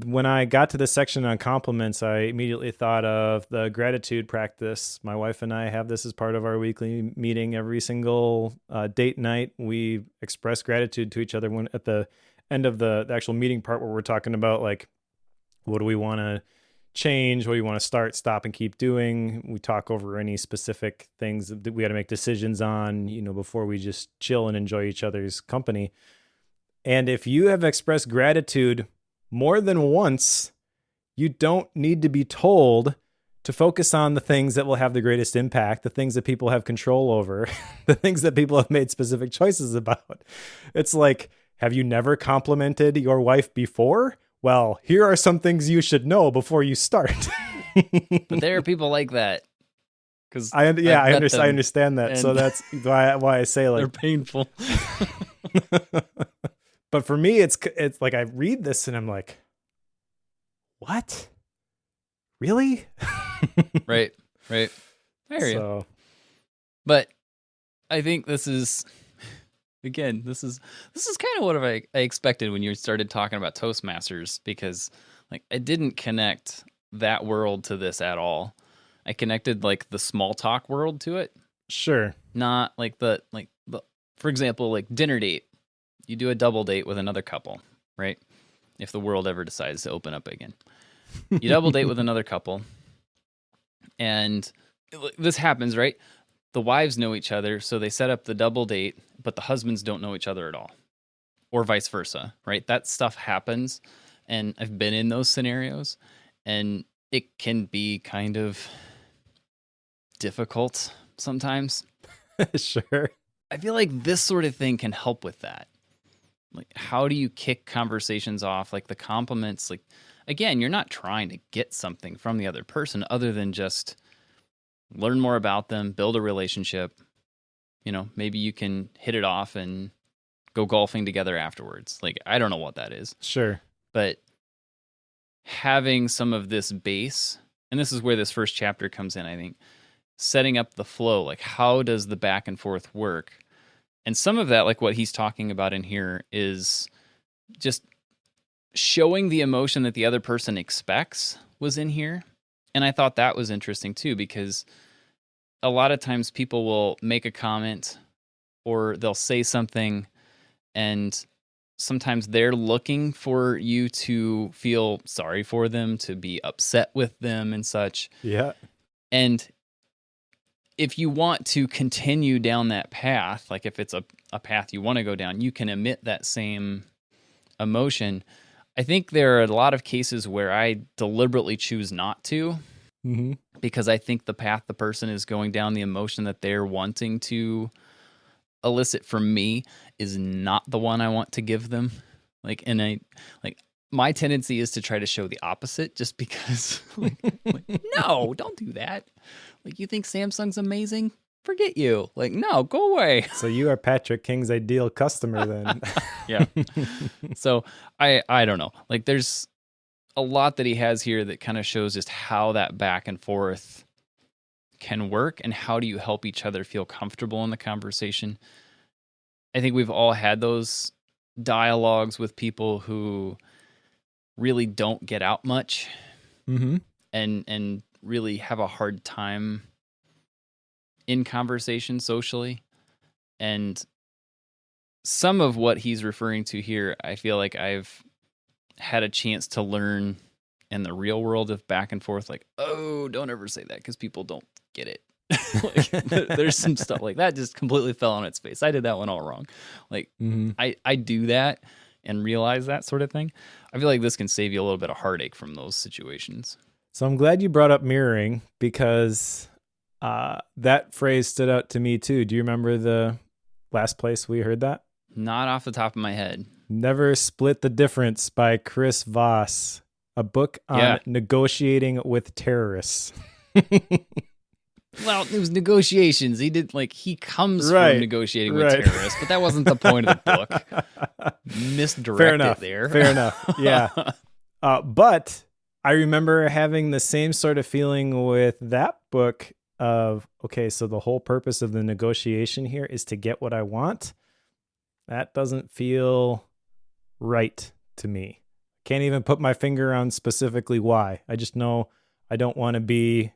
When I got to the section on compliments, I immediately thought of the gratitude practice. My wife and I have this as part of our weekly meeting. Every single date night, we express gratitude to each other when at the end of the actual meeting part, where we're talking about, like, what do we want to change, what do you want to start, stop, and keep doing. We talk over any specific things that we had to make decisions on, you know, before we just chill and enjoy each other's company. And if you have expressed gratitude more than once, you don't need to be told to focus on the things that will have the greatest impact, the things that people have control over, the things that people have made specific choices about. It's like, have you never complimented your wife before? Well, here are some things you should know before you start. But there are people like that. I understand that. So that's why I say, like, they're painful. But for me, it's like I read this and I'm like, what? Really? Right. I hear you. But I think this is Again, this is kind of what I expected when you started talking about Toastmasters, because like I didn't connect that world to this at all. I connected like the small talk world to it, Sure. not like the for example, like dinner date. You do a double date with another couple, right? If the world ever decides to open up again. You double date with another couple, and this happens, right? The wives know each other, so they set up the double date, but the husbands don't know each other at all, or vice versa, right? That stuff happens, and I've been in those scenarios, and it can be kind of difficult sometimes. Sure. I feel like this sort of thing can help with that. Like, how do you kick conversations off? Like the compliments, like, again, you're not trying to get something from the other person other than just learn more about them, build a relationship. You know, maybe you can hit it off and go golfing together afterwards. Like, I don't know what that is. Sure. But having some of this base, and this is where this first chapter comes in, I think, setting up the flow, like how does the back and forth work? And some of that, like what he's talking about in here, is just showing the emotion that the other person expects was in here. And I thought that was interesting too, because a lot of times people will make a comment or they'll say something, and sometimes they're looking for you to feel sorry for them, to be upset with them and such. Yeah. And if you want to continue down that path, like if it's a path you want to go down, you can emit that same emotion. I think there are a lot of cases where I deliberately choose not to, because I think the path the person is going down, the emotion that they're wanting to elicit from me, is not the one I want to give them. Like, and my tendency is to try to show the opposite, just because like, no, don't do that. Like, you think Samsung's amazing? Forget you. Like, no, go away. So you are Patrick King's ideal customer then. Yeah. So I don't know. Like, there's a lot that he has here that kind of shows just how that back and forth can work, and how do you help each other feel comfortable in the conversation. I think we've all had those dialogues with people who really don't get out much, and really have a hard time in conversation socially. And some of what he's referring to here, I feel like I've had a chance to learn in the real world of back and forth. Like, oh, don't ever say that because people don't get it. Like, there's some stuff like that just completely fell on its face. I did that one all wrong. Like, I do that and realize that sort of thing. I feel like this can save you a little bit of heartache from those situations. So I'm glad you brought up mirroring, because that phrase stood out to me too. Do you remember the last place we heard that? Not off the top of my head. Never Split the Difference by Chris Voss, a book on negotiating with terrorists. Well, it was negotiations. He comes from negotiating with terrorists, but that wasn't the point of the book. Misdirected there. Fair enough. Yeah. But I remember having the same sort of feeling with that book of, okay, so the whole purpose of the negotiation here is to get what I want. That doesn't feel right to me. Can't even put my finger on specifically why. I just know I don't want to be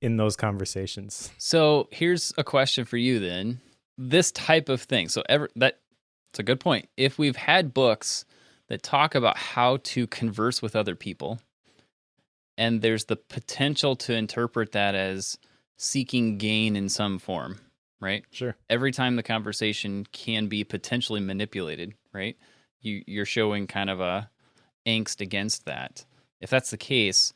in those conversations. So here's a question for you then. This type of thing. So that's a good point. If we've had books that talk about how to converse with other people, and there's the potential to interpret that as seeking gain in some form, right? Sure. Every time the conversation can be potentially manipulated, right? You're showing kind of a angst against that. If that's the case,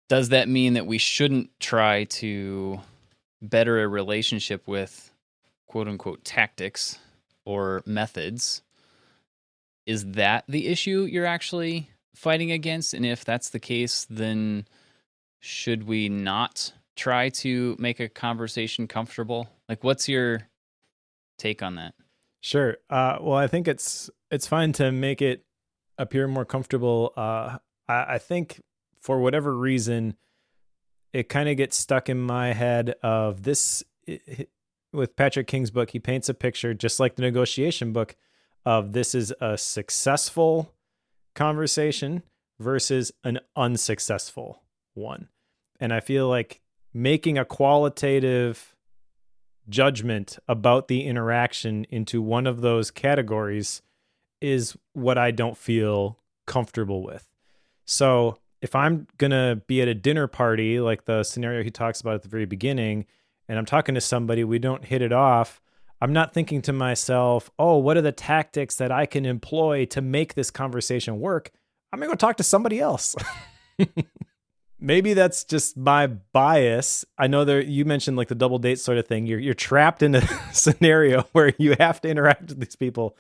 does that mean that we shouldn't try to better a relationship with quote unquote tactics or methods? Is that the issue you're actually fighting against? And if that's the case, then should we not try to make a conversation comfortable? Like, what's your take on that? Sure. Well, I think it's fine to make it appear more comfortable. I think for whatever reason, it kind of gets stuck in my head of this. with Patrick King's book, he paints a picture just like the negotiation book of this is a successful conversation versus an unsuccessful one. And I feel like making a qualitative judgment about the interaction into one of those categories is what I don't feel comfortable with. So if I'm going to be at a dinner party, like the scenario he talks about at the very beginning, and I'm talking to somebody, we don't hit it off, I'm not thinking to myself, oh, what are the tactics that I can employ to make this conversation work? I'm going to go talk to somebody else. Maybe that's just my bias. I know you mentioned like the double date sort of thing. You're trapped in a scenario where you have to interact with these people.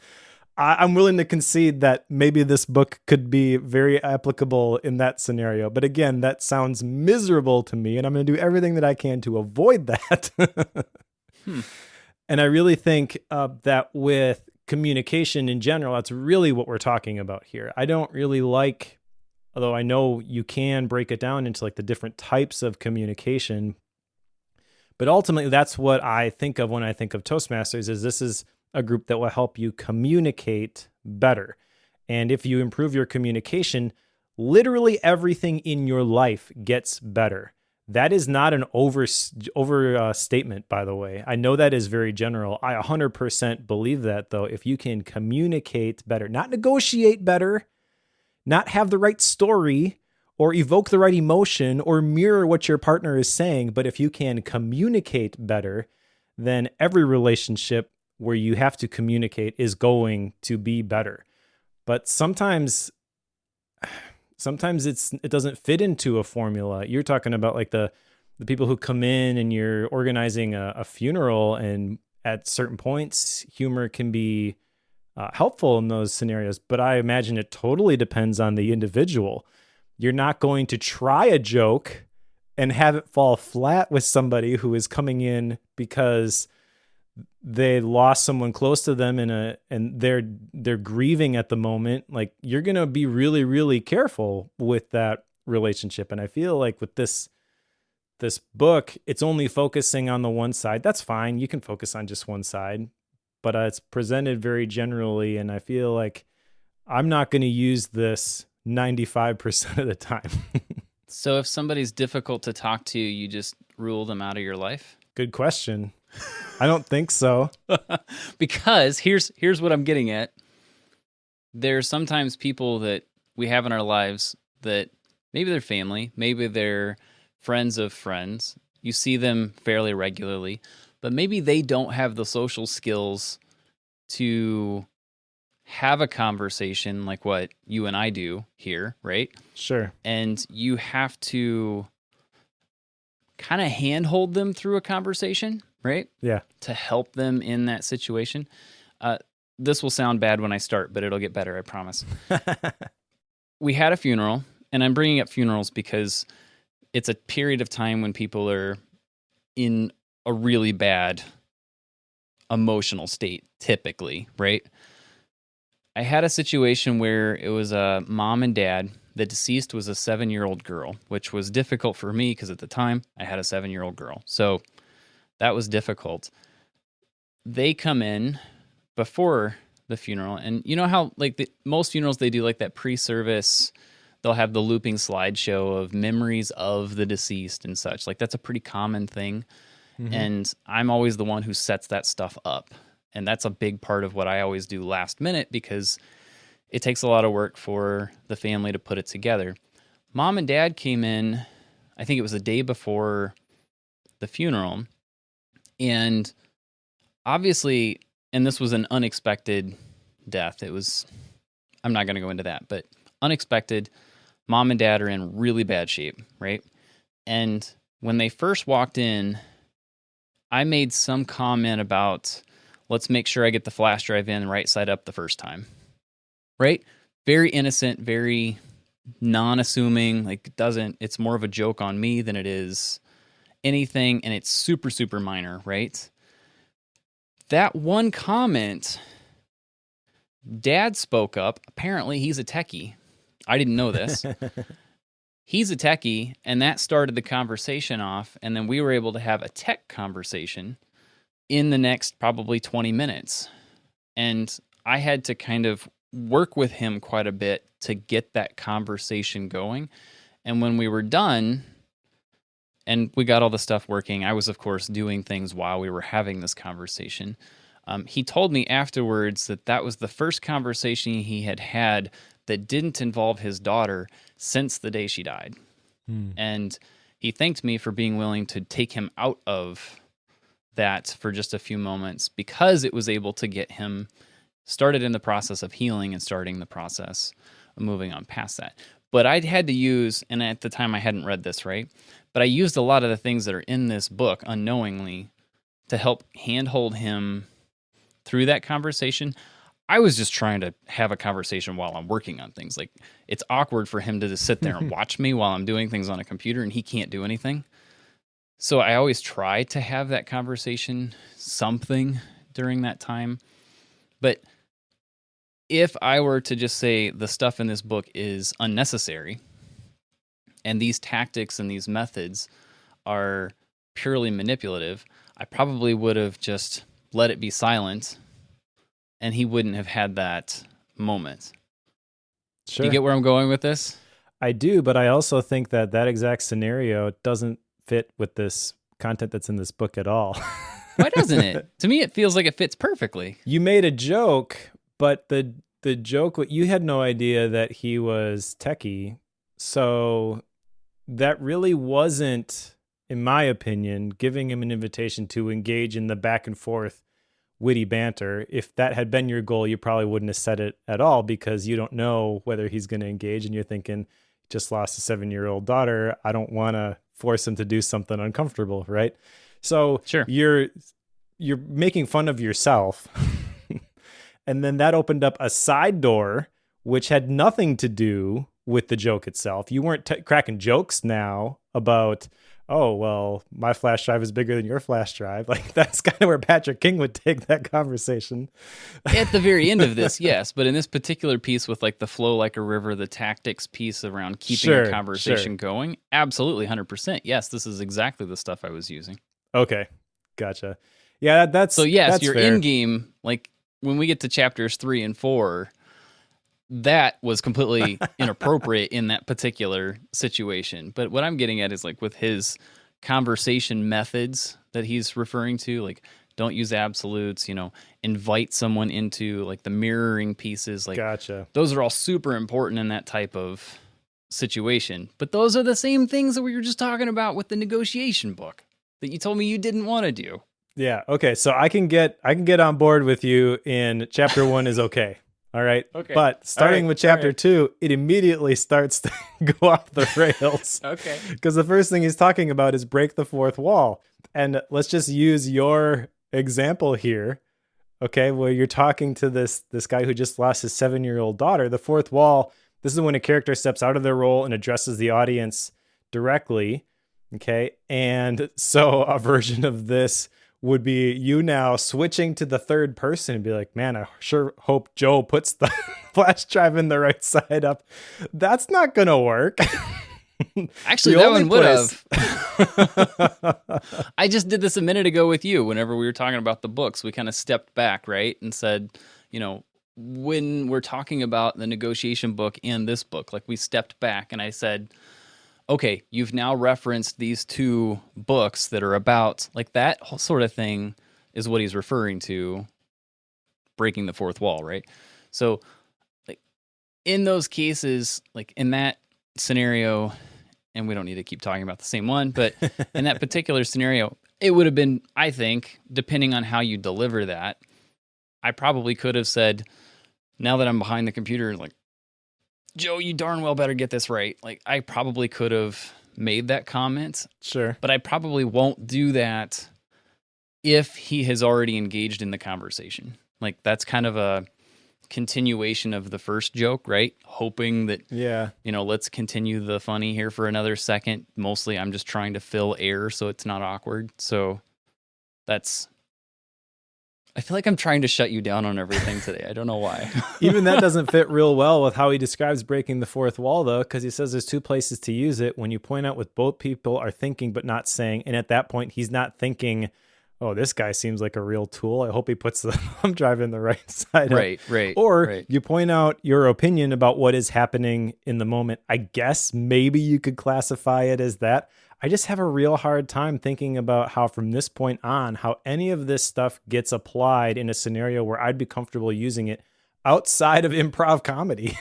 I'm willing to concede that maybe this book could be very applicable in that scenario. But again, that sounds miserable to me, and I'm going to do everything that I can to avoid that. And I really think that with communication in general, that's really what we're talking about here. I don't really like, although I know you can break it down into like the different types of communication, but ultimately that's what I think of when I think of Toastmasters, is this is a group that will help you communicate better. And if you improve your communication, literally everything in your life gets better. That is not an overstatement, by the way. I know that is very general. I 100% believe that, though. If you can communicate better, not negotiate better, not have the right story or evoke the right emotion or mirror what your partner is saying, but if you can communicate better, then every relationship where you have to communicate is going to be better. But sometimes it doesn't fit into a formula. You're talking about like the people who come in and you're organizing a funeral, and at certain points, humor can be helpful in those scenarios. But I imagine it totally depends on the individual. You're not going to try a joke and have it fall flat with somebody who is coming in because they lost someone close to them and they're grieving at the moment. Like, you're going to be really, really careful with that relationship. And I feel like with this book, it's only focusing on the one side. That's fine. You can focus on just one side, but it's presented very generally. And I feel like I'm not going to use this 95% of the time. So if somebody's difficult to talk to, you just rule them out of your life? Good question. I don't think so. Because here's what I'm getting at. There's sometimes people that we have in our lives that maybe they're family, maybe they're friends of friends. You see them fairly regularly, but maybe they don't have the social skills to have a conversation like what you and I do here, right? Sure. And you have to kind of handhold them through a conversation, right? Yeah. To help them in that situation. This will sound bad when I start, but it'll get better, I promise. We had a funeral, and I'm bringing up funerals because it's a period of time when people are in a really bad emotional state, typically, right? I had a situation where it was a mom and dad. The deceased was a 7-year-old girl, which was difficult for me because at the time I had a 7-year-old girl. So that was difficult. They come in before the funeral, and you know how like most funerals, they do like that pre-service, they'll have the looping slideshow of memories of the deceased and such. Like, that's a pretty common thing. Mm-hmm. And I'm always the one who sets that stuff up. And that's a big part of what I always do last minute because it takes a lot of work for the family to put it together. Mom and dad came in, I think it was the day before the funeral. And obviously, and this was an unexpected death. It was, I'm not going to go into that, but unexpected. Mom and dad are in really bad shape, right? And when they first walked in, I made some comment about, let's make sure I get the flash drive in right side up the first time, right? Very innocent, very non-assuming, like it's more of a joke on me than it is anything, and it's super, super minor, right? That one comment, Dad spoke up. Apparently, he's a techie. I didn't know this. He's a techie, and that started the conversation off, and then we were able to have a tech conversation, in the next probably 20 minutes. And I had to kind of work with him quite a bit to get that conversation going. And when we were done and we got all the stuff working, I was, of course, doing things while we were having this conversation. He told me afterwards that that was the first conversation he had had that didn't involve his daughter since the day she died. And he thanked me for being willing to take him out of that for just a few moments because it was able to get him started in the process of healing and starting the process of moving on past that. But I'd had to use, and at the time I hadn't read this, right? But I used a lot of the things that are in this book unknowingly to help handhold him through that conversation. I was just trying to have a conversation while I'm working on things. Like, it's awkward for him to just sit there and watch me while I'm doing things on a computer and he can't do anything. So I always try to have that conversation, something during that time. But if I were to just say the stuff in this book is unnecessary and these tactics and these methods are purely manipulative, I probably would have just let it be silent and he wouldn't have had that moment. Sure. Do you get where I'm going with this? I do, but I also think that that exact scenario doesn't fit with this content that's in this book at all. Why doesn't it? To me, it feels like it fits perfectly. You made a joke, but the joke, you had no idea that he was techie. So that really wasn't, in my opinion, giving him an invitation to engage in the back and forth witty banter. If that had been your goal, you probably wouldn't have said it at all because you don't know whether he's going to engage and you're thinking, just lost a 7-year-old daughter. I don't want to force him to do something uncomfortable, right? So sure. You're making fun of yourself. And then that opened up a side door, which had nothing to do with the joke itself. You weren't cracking jokes now about, oh, well, my flash drive is bigger than your flash drive. Like, that's kind of where Patrick King would take that conversation. At the very end of this, yes. But in this particular piece with like the flow like a river, the tactics piece around keeping a conversation going, absolutely 100%. Yes, this is exactly the stuff I was using. Okay, gotcha. Yeah, that's so yes, that's your fair. in-game, like when we get to chapters 3 and 4, that was completely inappropriate in that particular situation. But what I'm getting at is like with his conversation methods that he's referring to, like don't use absolutes, invite someone into like the mirroring pieces. Like, gotcha. Those are all super important in that type of situation. But those are the same things that we were just talking about with the negotiation book that you told me you didn't want to do. Yeah. Okay. So I can get on board with you in chapter 1 is okay. All right. Okay. But starting with chapter 2, it immediately starts to go off the rails. Okay. Because the first thing he's talking about is break the fourth wall. And let's just use your example here. Okay. Where you're talking to this guy who just lost his 7-year-old daughter. The fourth wall, this is when a character steps out of their role and addresses the audience directly. Okay. And so a version of this would be you now switching to the third person and be like, man, I sure hope Joe puts the flash drive in the right side up. That's not going to work. Actually, that one would have. I just did this a minute ago with you. Whenever we were talking about the books, we kind of stepped back, right? And said, when we're talking about the negotiation book and this book, like we stepped back and I said, okay, you've now referenced these 2 books that are about, like that whole sort of thing is what he's referring to, breaking the fourth wall, right? So, like, in those cases, like in that scenario, and we don't need to keep talking about the same one, but in that particular scenario, it would have been, I think, depending on how you deliver that, I probably could have said, now that I'm behind the computer, like, Joe, you darn well better get this right. Like, I probably could have made that comment. Sure. But I probably won't do that if he has already engaged in the conversation. Like, that's kind of a continuation of the first joke, right? Hoping that, let's continue the funny here for another second. Mostly I'm just trying to fill air so it's not awkward. So I feel like I'm trying to shut you down on everything today. I don't know why. Even that doesn't fit real well with how he describes breaking the fourth wall, though, because he says there's 2 places to use it when you point out what both people are thinking but not saying. And at that point, he's not thinking, oh, this guy seems like a real tool. I hope he puts the thumb drive in the right side. Right. Or you point out your opinion about what is happening in the moment. I guess maybe you could classify it as that. I just have a real hard time thinking about how from this point on, how any of this stuff gets applied in a scenario where I'd be comfortable using it outside of improv comedy.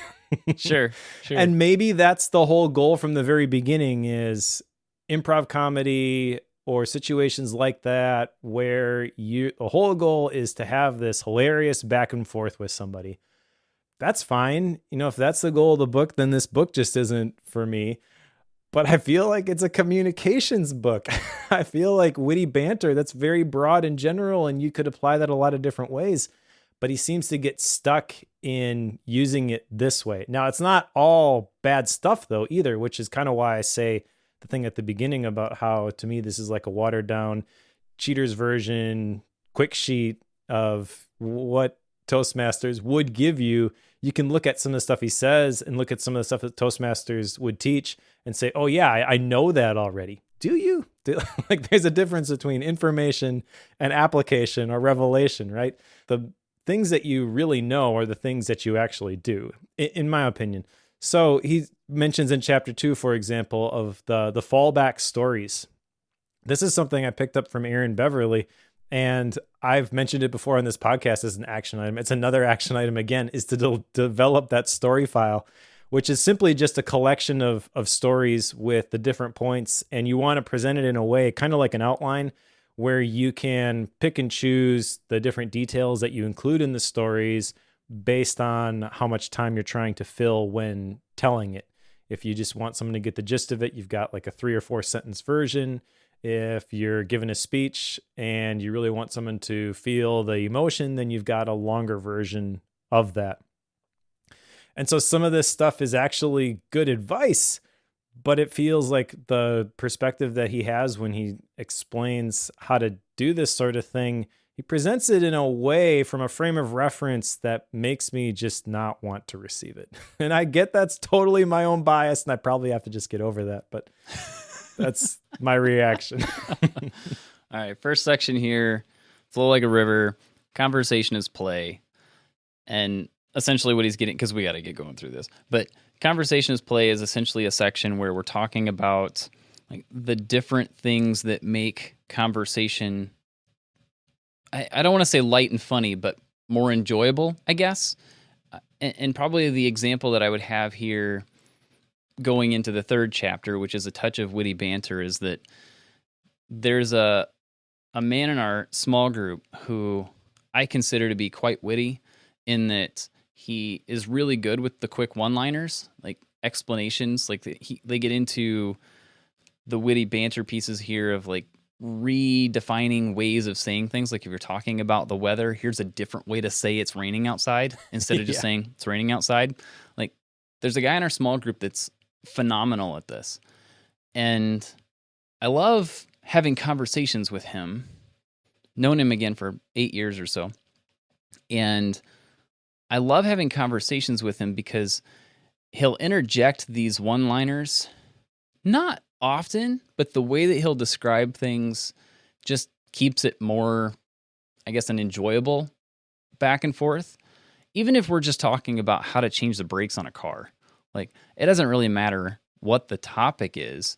Sure. And maybe that's the whole goal from the very beginning, is improv comedy or situations like that where the whole goal is to have this hilarious back and forth with somebody. That's fine. If that's the goal of the book, then this book just isn't for me. But I feel like it's a communications book. I feel like Witty Banter, that's very broad in general, and you could apply that a lot of different ways. But he seems to get stuck in using it this way. Now, it's not all bad stuff, though, either, which is kind of why I say the thing at the beginning about how, to me, this is like a watered down cheater's version, quick sheet of what Toastmasters would give you. You can look at some of the stuff he says and look at some of the stuff that Toastmasters would teach and say, oh, yeah, I know that already. Do you? Like, there's a difference between information and application or revelation, right? The things that you really know are the things that you actually do, in my opinion. So he mentions in chapter 2, for example, of the fallback stories. This is something I picked up from Aaron Beverly, and I've mentioned it before on this podcast as an action item. It's another action item, again, is to develop that story file, which is simply just a collection of stories with the different points. And you want to present it in a way, kind of like an outline, where you can pick and choose the different details that you include in the stories based on how much time you're trying to fill when telling it. If you just want someone to get the gist of it, you've got like a 3 or 4 sentence version. If you're giving a speech and you really want someone to feel the emotion, then you've got a longer version of that. And so some of this stuff is actually good advice, but it feels like the perspective that he has when he explains how to do this sort of thing, he presents it in a way from a frame of reference that makes me just not want to receive it. And I get that's totally my own bias, and I probably have to just get over that, but that's my reaction. All right, first section here, flow like a river, conversation is play. And essentially what he's getting, because we got to get going through this, but conversation is play is essentially a section where we're talking about like the different things that make conversation, I don't want to say light and funny, but more enjoyable, I guess. And probably the example that I would have here going into the 3rd chapter, which is a touch of witty banter, is that there's a man in our small group who I consider to be quite witty, in that he is really good with the quick one-liners, like explanations. Like they get into the witty banter pieces here of like redefining ways of saying things. Like if you're talking about the weather, here's a different way to say it's raining outside instead of just saying it's raining outside. Like there's a guy in our small group that's phenomenal at this. And I love having conversations with him. Known him again for 8 years or so. And I love having conversations with him because he'll interject these one-liners, not often, but the way that he'll describe things just keeps it more, I guess, an enjoyable back and forth. Even if we're just talking about how to change the brakes on a car. Like, it doesn't really matter what the topic is,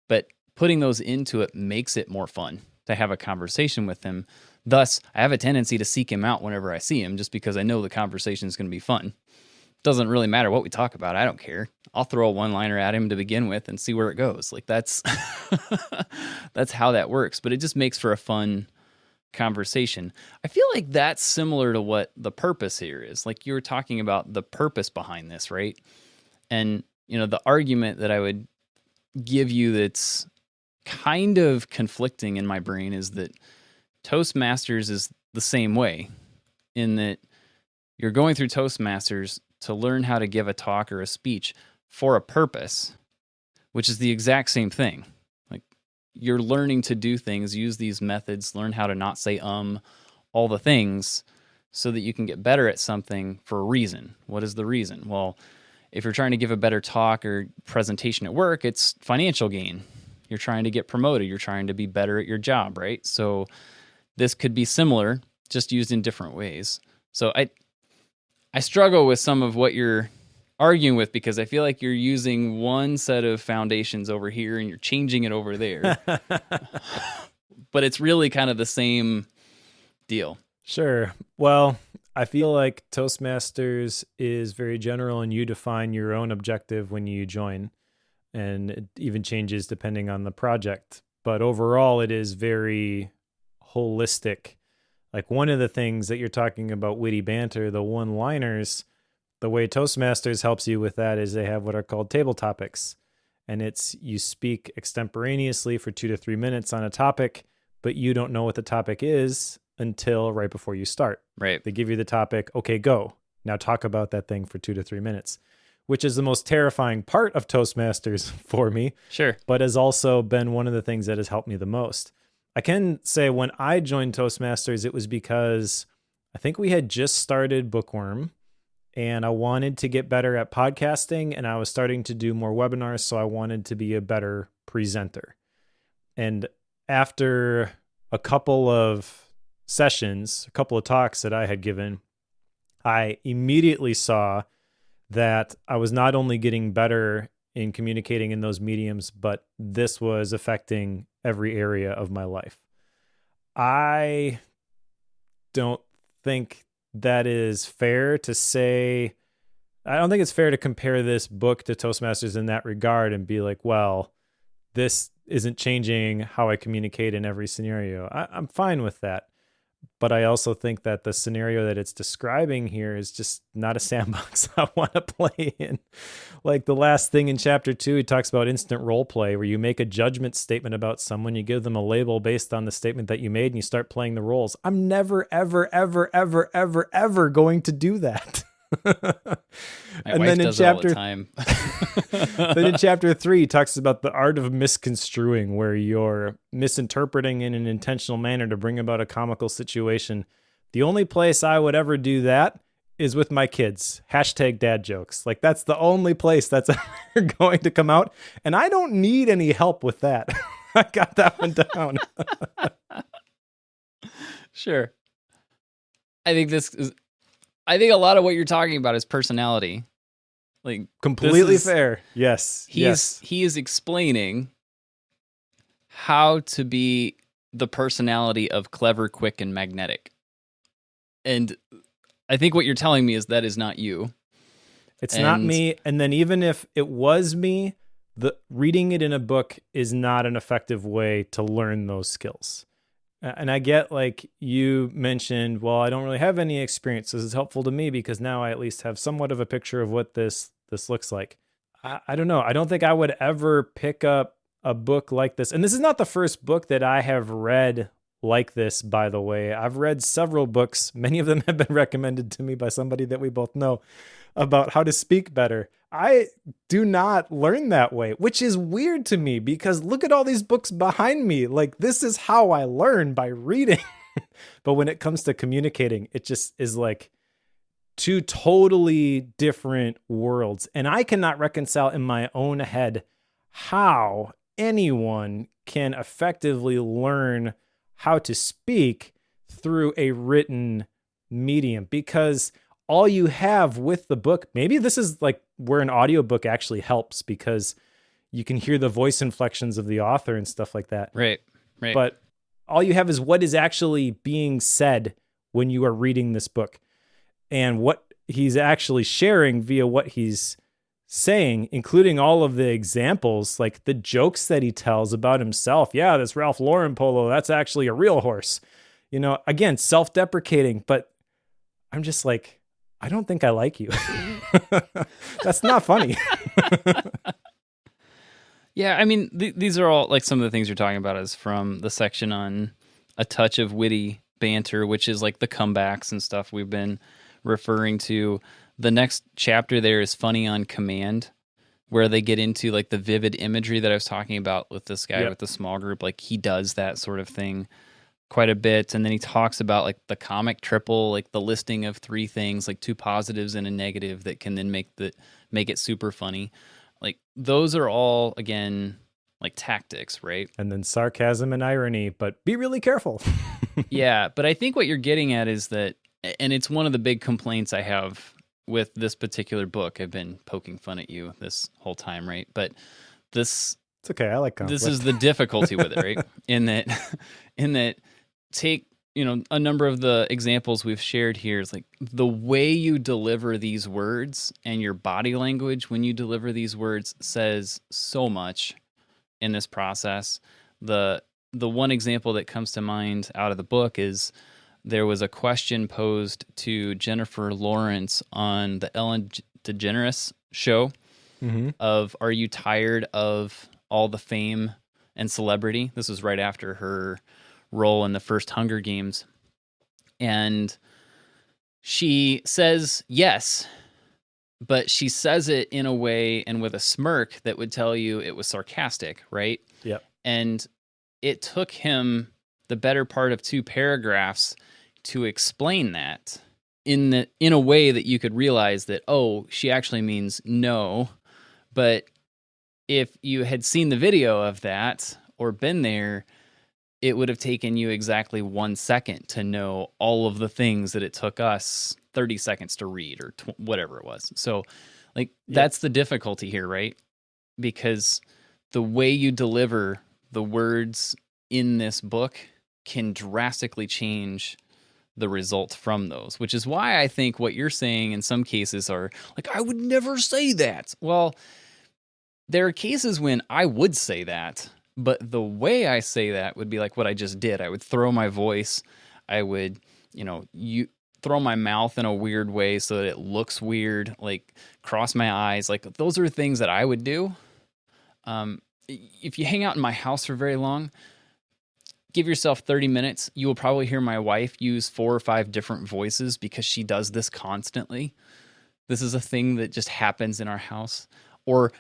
but putting those into it makes it more fun to have a conversation with him. Thus, I have a tendency to seek him out whenever I see him just because I know the conversation is going to be fun. Doesn't really matter what we talk about. I don't care. I'll throw a one-liner at him to begin with and see where it goes. Like that's that's how that works. But it just makes for a fun conversation. I feel like that's similar to what the purpose here is. Like you were talking about the purpose behind this, right? And the argument that I would give you that's kind of conflicting in my brain is that Toastmasters is the same way, in that you're going through Toastmasters to learn how to give a talk or a speech for a purpose, which is the exact same thing. Like you're learning to do things, use these methods, learn how to not say all the things so that you can get better at something for a reason. What is the reason? Well, if you're trying to give a better talk or presentation at work, it's financial gain. You're trying to get promoted. You're trying to be better at your job, right? So this could be similar, just used in different ways. So I struggle with some of what you're arguing with, because I feel like you're using one set of foundations over here and you're changing it over there. But it's really kind of the same deal. Sure. Well, I feel like Toastmasters is very general, and you define your own objective when you join, and it even changes depending on the project. But overall, it is very holistic. Like, one of the things that you're talking about, witty banter, the one-liners, the way Toastmasters helps you with that is they have what are called table topics. And it's you speak extemporaneously for 2 to 3 minutes on a topic, but you don't know what the topic is until right before you start. Right. They give you the topic, okay, go. Now talk about that thing for 2 to 3 minutes, which is the most terrifying part of Toastmasters for me. Sure. But has also been one of the things that has helped me the most. I can say when I joined Toastmasters, it was because I think we had just started Bookworm, and I wanted to get better at podcasting, and I was starting to do more webinars, so I wanted to be a better presenter. And after a couple of sessions, a couple of talks that I had given, I immediately saw that I was not only getting better in communicating in those mediums, but this was affecting every area of my life. I don't think that is fair to say. I don't think it's fair to compare this book to Toastmasters in that regard and be like, well, this isn't changing how I communicate in every scenario. I'm fine with that. But I also think that the scenario that it's describing here is just not a sandbox I want to play in. Like the last thing in chapter 2, he talks about instant role play, where you make a judgment statement about someone, you give them a label based on the statement that you made, and you start playing the roles. I'm never, ever, ever, ever, ever, ever going to do that. My wife does it all the time. Then in chapter 3, he talks about the art of misconstruing, where you're misinterpreting in an intentional manner to bring about a comical situation. The only place I would ever do that is with my kids. Hashtag dad jokes. Like, that's the only place that's ever going to come out. And I don't need any help with that. I got that one down. Sure. I think a lot of what you're talking about is personality. Like, completely fair. Yes. He is explaining how to be the personality of clever, quick, and magnetic. And I think what you're telling me is that is not you. It's not me. And then even if it was me, reading it in a book is not an effective way to learn those skills. And I get, like you mentioned, well, I don't really have any experience. This is helpful to me because now I at least have somewhat of a picture of what this looks like. I don't know. I don't think I would ever pick up a book like this. And this is not the first book that I have read like this, by the way. I've read several books. Many of them have been recommended to me by somebody that we both know about how to speak better. I do not learn that way, which is weird to me because look at all these books behind me. Like, this is how I learn, by reading. But when it comes to communicating, it just is like two totally different worlds. And I cannot reconcile in my own head how anyone can effectively learn how to speak through a written medium, because all you have with the book, maybe this is like where an audiobook actually helps because you can hear the voice inflections of the author and stuff like that. Right. But all you have is what is actually being said when you are reading this book, and what he's actually sharing via what he's saying, including all of the examples, like the jokes that he tells about himself. Yeah, this Ralph Lauren polo, that's actually a real horse. You know, again, self-deprecating, but I'm just like, I don't think I like you. That's not funny. Yeah, I mean, these are all, like, some of the things you're talking about is from the section on a touch of witty banter, which is like the comebacks and stuff we've been referring to. The next chapter there is funny on command, where they get into like the vivid imagery that I was talking about with this guy with the small group. Like, he does that sort of thing quite a bit. And then he talks about like the comic triple, like the listing of 3 things, like 2 positives and a negative that can then make it super funny. Like, those are all, again, like tactics, right? And then sarcasm and irony, but be really careful. Yeah, but I think what you're getting at is that, and it's one of the big complaints I have with this particular book. I've been poking fun at you this whole time, right? But this It's okay. I like conflict. this is the difficulty with it, right? In that, in that, take a number of the examples we've shared here is like the way you deliver these words and your body language when you deliver these words says so much in this process. The one example that comes to mind out of the book is there was a question posed to Jennifer Lawrence on the Ellen DeGeneres show of, are you tired of all the fame and celebrity? This was right after her role in the first Hunger Games. And she says yes, but she says it in a way and with a smirk that would tell you it was sarcastic, right? Yep. And it took him the better part of 2 paragraphs to explain that in a way that you could realize that, oh, she actually means no. But if you had seen the video of that or been there, it would have taken you exactly 1 second to know all of the things that it took us 30 seconds to read or whatever it was. So, like, that's the difficulty here, right? Because the way you deliver the words in this book can drastically change the result from those, which is why I think what you're saying in some cases are like, I would never say that. Well, there are cases when I would say that, but the way I say that would be like what I just did. I would throw my voice. I would, throw my mouth in a weird way so that it looks weird, like cross my eyes. Like, those are things that I would do. If you hang out in my house for very long, give yourself 30 minutes. You will probably hear my wife use 4 or 5 different voices because she does this constantly. This is a thing that just happens in our house. Or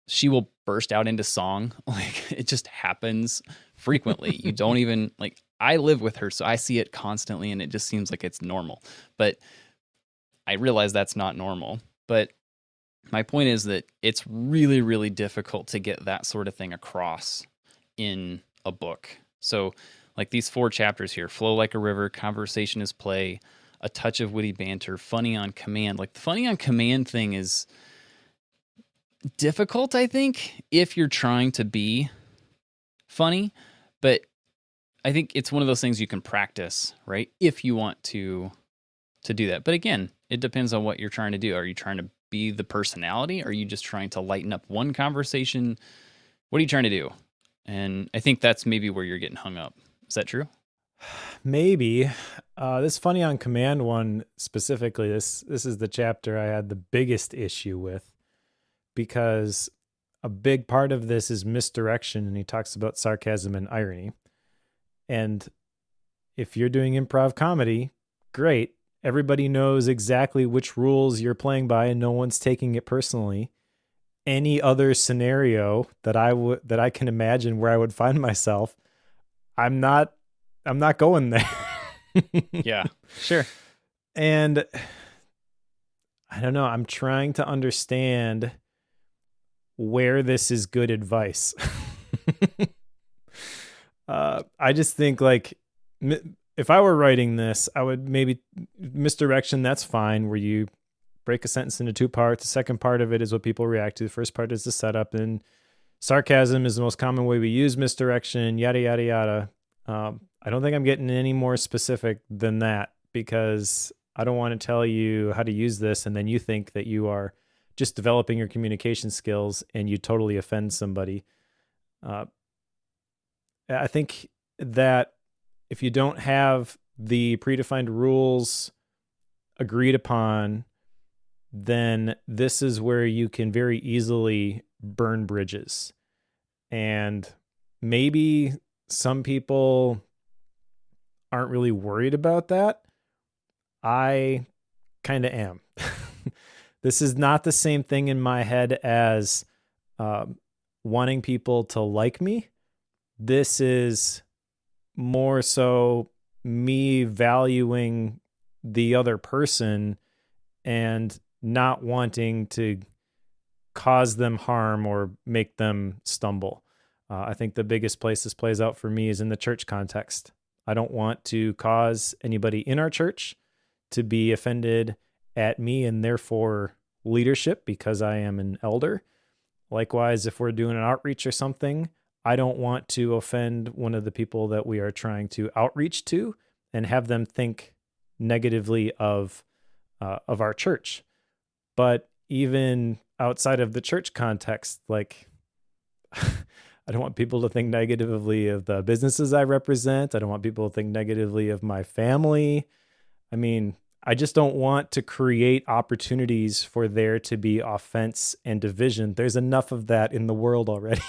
she will burst out into song. Like, it just happens frequently. You don't even, like, I live with her, so I see it constantly, and it just seems like it's normal. But I realize that's not normal. But my point is that it's really, really difficult to get that sort of thing across in a book. So, like, these 4 chapters here: flow like a river, conversation is play, a touch of witty banter, funny on command. Like, the funny on command thing is difficult, I think, if you're trying to be funny, but I think it's one of those things you can practice, right? If you want to do that. But again, it depends on what you're trying to do. Are you trying to be the personality? Are you just trying to lighten up one conversation? What are you trying to do? And I think that's maybe where you're getting hung up. Is that true? Maybe. This funny on command one specifically, this is the chapter I had the biggest issue with, because a big part of this is misdirection, and he talks about sarcasm and irony. And if you're doing improv comedy, great. Everybody knows exactly which rules you're playing by, and no one's taking it personally. Any other scenario that I can imagine where I would find myself, I'm not going there. Yeah, sure. And I don't know, I'm trying to understand where this is good advice. I just think, like, if I were writing this, I would maybe misdirection. That's fine, where you break a sentence into 2 parts. The second part of it is what people react to. The first part is the setup, and sarcasm is the most common way we use misdirection, yada, yada, yada. I don't think I'm getting any more specific than that, because I don't want to tell you how to use this and then you think that you are just developing your communication skills and you totally offend somebody. I think that if you don't have the predefined rules agreed upon, then this is where you can very easily burn bridges. And maybe some people aren't really worried about that. I kind of am. This is not the same thing in my head as wanting people to like me. This is more so me valuing the other person and not wanting to cause them harm or make them stumble. I think the biggest place this plays out for me is in the church context. I don't want to cause anybody in our church to be offended at me and therefore leadership because I am an elder. Likewise, if we're doing an outreach or something, I don't want to offend one of the people that we are trying to outreach to and have them think negatively of our church. But even outside of the church context, like I don't want people to think negatively of the businesses I represent. I don't want people to think negatively of my family. I mean, I just don't want to create opportunities for there to be offense and division. There's enough of that in the world already.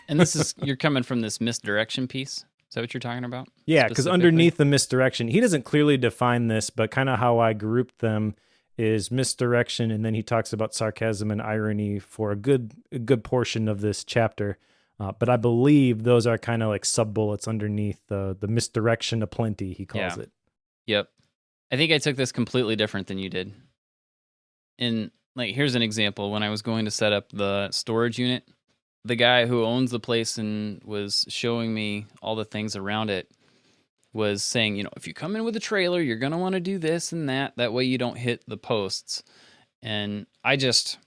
And this is, you're coming from this misdirection piece. Is that what you're talking about? Yeah, because underneath the misdirection, he doesn't clearly define this, but kind of how I grouped them is misdirection, and then he talks about sarcasm and irony for a good portion of this chapter. But I believe those are kind of like sub-bullets underneath the misdirection aplenty, he calls it. Yep. I think I took this completely different than you did. And like, here's an example. When I was going to set up the storage unit, the guy who owns the place and was showing me all the things around it was saying, if you come in with a trailer, you're going to want to do this and that. That way you don't hit the posts. And this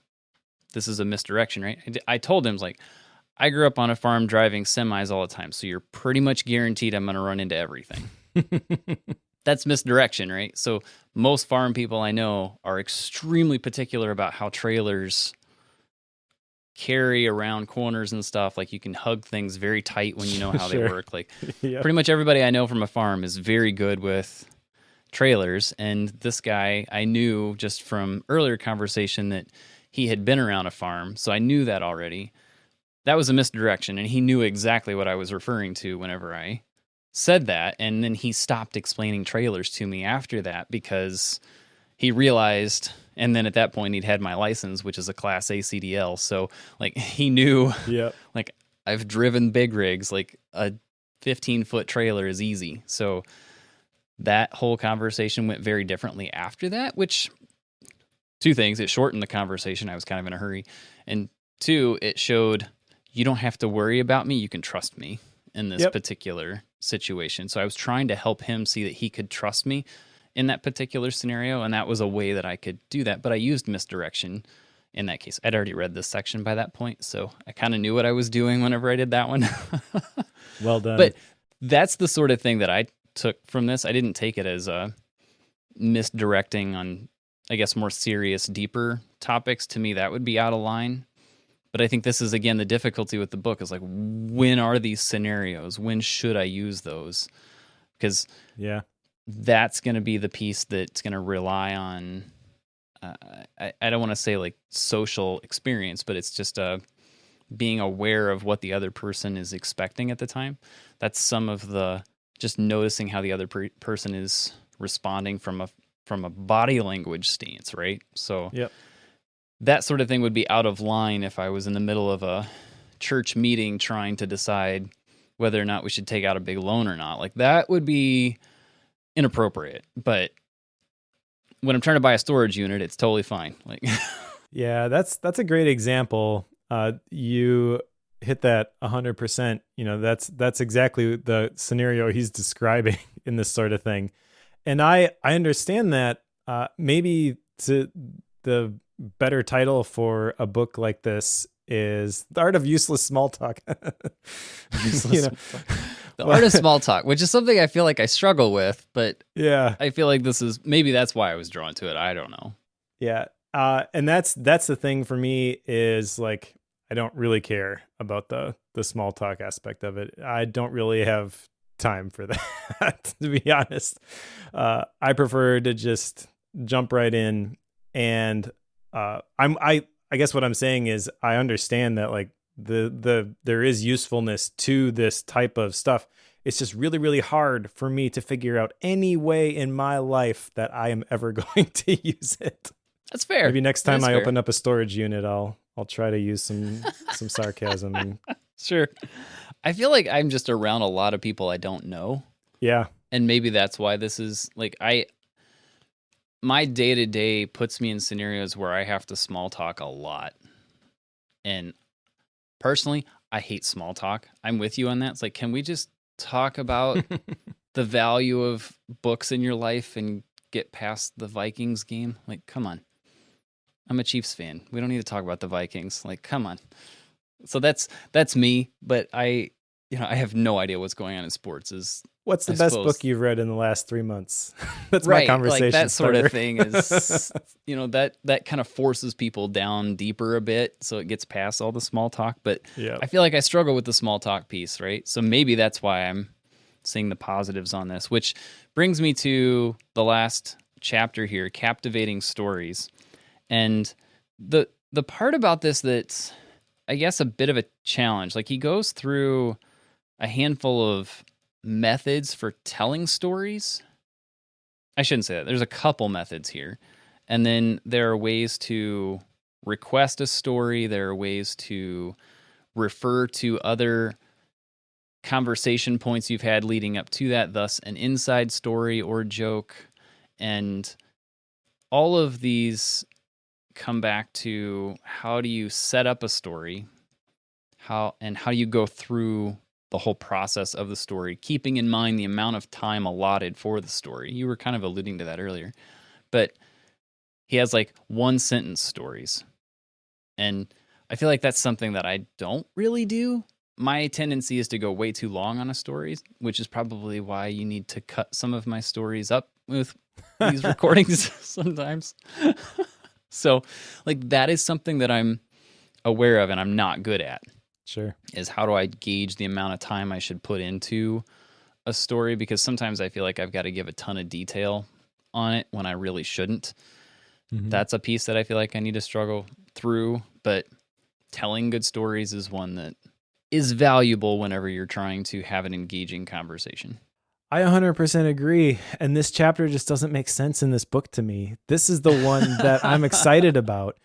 is a misdirection, right? I told him, like, I grew up on a farm driving semis all the time, so you're pretty much guaranteed I'm going to run into everything. That's misdirection, right? So most farm people I know are extremely particular about how trailers carry around corners and stuff. Like, you can hug things very tight when you know how they work. Like, pretty much everybody I know from a farm is very good with trailers. And this guy, I knew just from earlier conversation that he had been around a farm, so I knew that already. That was a misdirection, and he knew exactly what I was referring to whenever I said that. And then he stopped explaining trailers to me after that because he realized, and then at that point he'd had my license, which is a Class A CDL. So like, he knew, like, I've driven big rigs, like a 15-foot trailer is easy. So that whole conversation went very differently after that, which, two things: it shortened the conversation. I was kind of in a hurry. And two, it showed you don't have to worry about me. You can trust me in this particular situation. So I was trying to help him see that he could trust me in that particular scenario, and that was a way that I could do that. But I used misdirection in that case. I'd already read this section by that point, so I kind of knew what I was doing whenever I did that one. Well done. But that's the sort of thing that I took from this. I didn't take it as a misdirecting on, I guess, more serious, deeper topics. To me, that would be out of line. But I think this is, again, the difficulty with the book is like, when are these scenarios? When should I use those? Because that's going to be the piece that's going to rely on, I don't want to say like social experience, but it's just being aware of what the other person is expecting at the time. That's some of the, just noticing how the other person is responding from a body language stance, right? So that sort of thing would be out of line if I was in the middle of a church meeting trying to decide whether or not we should take out a big loan or not. Like, that would be inappropriate. But when I'm trying to buy a storage unit, it's totally fine. Like, yeah, that's a great example. You hit that 100%. That's exactly the scenario he's describing in this sort of thing. And I understand that. Maybe the better title for a book like this is The Art of Useless Small Talk. The Art of Small Talk, which is something I feel like I struggle with, but I feel like maybe that's why I was drawn to it. I don't know. Yeah. And that's the thing for me is, like, I don't really care about the small talk aspect of it. I don't really have time for that, to be honest. I prefer to just jump right in. And I guess what I'm saying is, I understand that, like, there is usefulness to this type of stuff. It's just really, really hard for me to figure out any way in my life that I am ever going to use it. That's fair. Maybe next time I open up a storage unit, I'll try to use some sarcasm. Sure. I feel like I'm just around a lot of people I don't know. Yeah. And maybe that's why this is, like, my day-to-day puts me in scenarios where I have to small talk a lot. And personally, I hate small talk. I'm with you on that. It's like, can we just talk about the value of books in your life and get past the Vikings game. Like, come on. I'm a Chiefs fan. We don't need to talk about the Vikings. Like, come on. So that's me, but I have no idea what's going on in sports. What's the best book you've read in the last 3 months? That's right, my conversation like that starter. sort of thing is, that kind of forces people down deeper a bit, so it gets past all the small talk. But Yeah. I feel like I struggle with the small talk piece, right? So maybe that's why I'm seeing the positives on this, which brings me to the last chapter here, captivating stories. And the part about this that's, I guess, a bit of a challenge, like he goes through a handful of methods for telling stories. I shouldn't say that. There's a couple methods here. And then there are ways to request a story. There are ways to refer to other conversation points you've had leading up to that, thus an inside story or joke. And all of these come back to how do you set up a story, how do you go through the whole process of the story, keeping in mind the amount of time allotted for the story. You were kind of alluding to that earlier. But he has like 1-sentence stories. And I feel like that's something that I don't really do. My tendency is to go way too long on a story, which is probably why you need to cut some of my stories up with these recordings sometimes. So, like, that is something that I'm aware of and I'm not good at. Sure. Is how do I gauge the amount of time I should put into a story? Because sometimes I feel like I've got to give a ton of detail on it when I really shouldn't. Mm-hmm. That's a piece that I feel like I need to struggle through. But telling good stories is one that is valuable whenever you're trying to have an engaging conversation. I 100% agree. And this chapter just doesn't make sense in this book to me. This is the one that I'm excited about.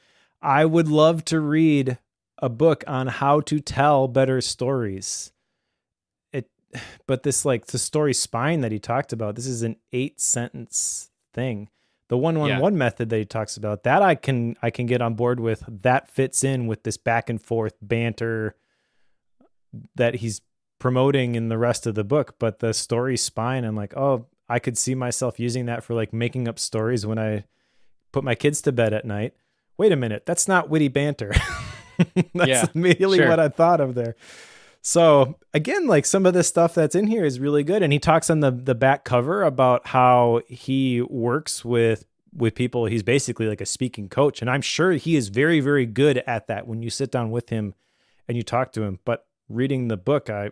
I would love to read a book on how to tell better stories. But this, like, the story spine that he talked about, this is an 8-sentence thing. The 1-1-1 method that he talks about, that I can get on board with. That fits in with this back and forth banter that he's promoting in the rest of the book. But the story spine, I'm like, oh, I could see myself using that for like making up stories when I put my kids to bed at night. Wait a minute, that's not witty banter. That's immediately what I thought of there. So again, like, some of the stuff that's in here is really good. And he talks on the back cover about how he works with people. He's basically like a speaking coach. And I'm sure he is very, very good at that when you sit down with him and you talk to him. But reading the book, I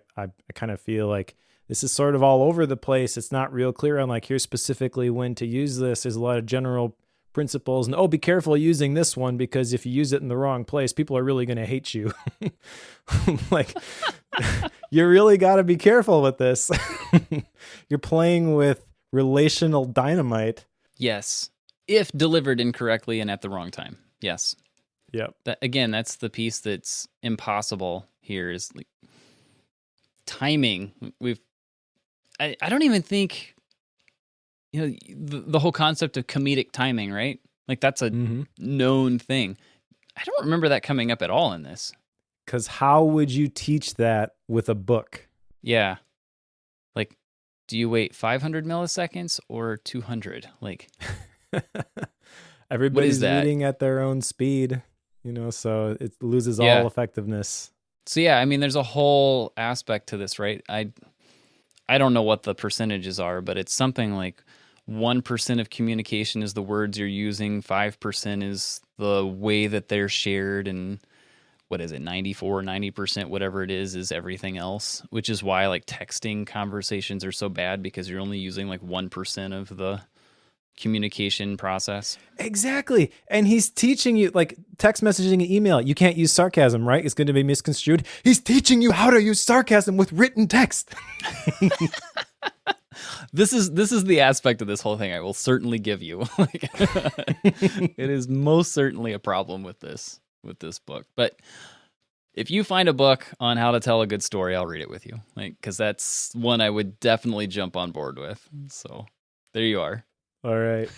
kind of feel like this is sort of all over the place. It's not real clear on like, here's specifically when to use this. There's a lot of general principles and, be careful using this one because if you use it in the wrong place, people are really going to hate you. Like, you really got to be careful with this. You're playing with relational dynamite. Yes. If delivered incorrectly and at the wrong time. Yes. Yep. Again, that's the piece that's impossible here is like timing. I don't even think, the whole concept of comedic timing, right? Like, that's a known thing. I don't remember that coming up at all in this. Because how would you teach that with a book? Yeah. Like, do you wait 500 milliseconds or 200? Like, everybody's reading at their own speed, so it loses all effectiveness. So yeah, I mean, there's a whole aspect to this, right? I don't know what the percentages are, but it's something like 1% of communication is the words you're using, 5% is the way that they're shared, and what is it, 94, 90%, whatever it is everything else, which is why like texting conversations are so bad because you're only using like 1% of the communication process. Exactly. And he's teaching you, like, text messaging and email, you can't use sarcasm, right? It's going to be misconstrued. He's teaching you how to use sarcasm with written text. This is the aspect of this whole thing I will certainly give you. Like, it is most certainly a problem with this book. But if you find a book on how to tell a good story, I'll read it with you. Like, because that's one I would definitely jump on board with. So there you are. All right.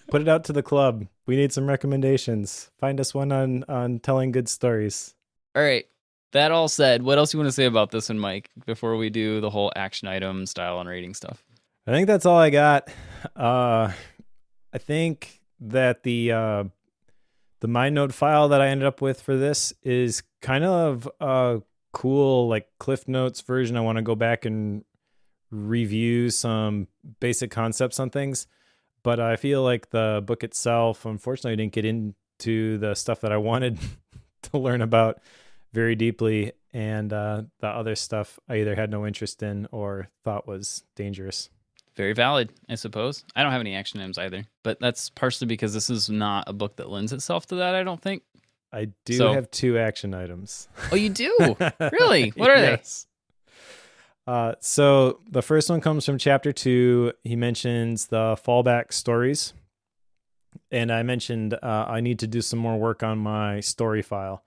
Put it out to the club. We need some recommendations. Find us one on telling good stories. All right. That all said, what else you want to say about this one, Mike, before we do the whole action item, style, and rating stuff? I think that's all I got. I think that the MindNote file that I ended up with for this is kind of a cool like Cliff Notes version. I want to go back and review some basic concepts on things, but I feel like the book itself, unfortunately, didn't get into the stuff that I wanted to learn about very deeply, and the other stuff I either had no interest in or thought was dangerous. Very valid, I suppose. I don't have any action items either, but that's partially because this is not a book that lends itself to that, I don't think. I do have 2 action items. Oh, you do? Really? What are yes. So the first one comes from chapter 2. He mentions the fallback stories. And I mentioned I need to do some more work on my story file.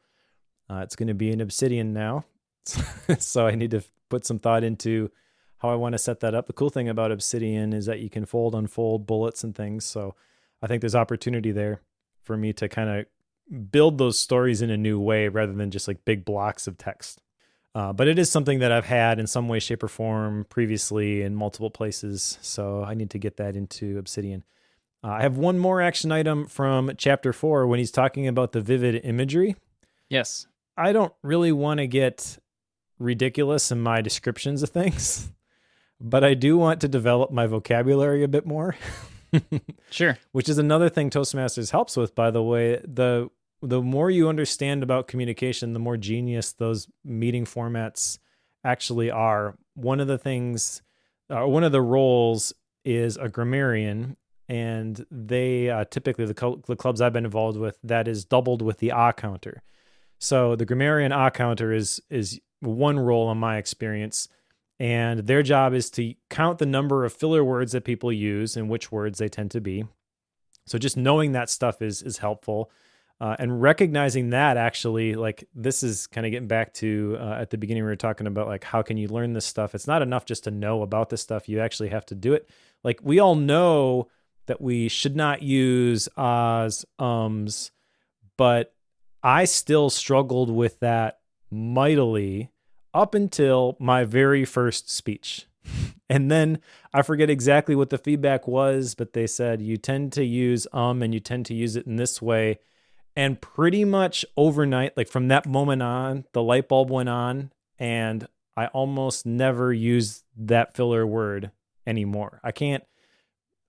It's going to be in Obsidian now. So I need to put some thought into how I want to set that up. The cool thing about Obsidian is that you can fold, unfold bullets and things. So I think there's opportunity there for me to kind of build those stories in a new way rather than just like big blocks of text. But it is something that I've had in some way, shape, or form previously in multiple places. So I need to get that into Obsidian. I have one more action item from chapter 4 when he's talking about the vivid imagery. Yes. I don't really want to get ridiculous in my descriptions of things, but I do want to develop my vocabulary a bit more. Sure. Which is another thing Toastmasters helps with, by the way. The more you understand about communication, the more genius those meeting formats actually are. One of the things, one of the roles is a grammarian, and they typically, the clubs I've been involved with, that is doubled with the ah counter. So the grammarian ah counter is one role in my experience, and their job is to count the number of filler words that people use and which words they tend to be. So just knowing that stuff is helpful. And recognizing that actually, like this is kind of getting back to at the beginning, we were talking about like, how can you learn this stuff? It's not enough just to know about this stuff. You actually have to do it. Like we all know that we should not use ahs, but I still struggled with that mightily up until my very first speech. And then I forget exactly what the feedback was, but they said, you tend to use and you tend to use it in this way. And pretty much overnight, like from that moment on, the light bulb went on and I almost never use that filler word anymore.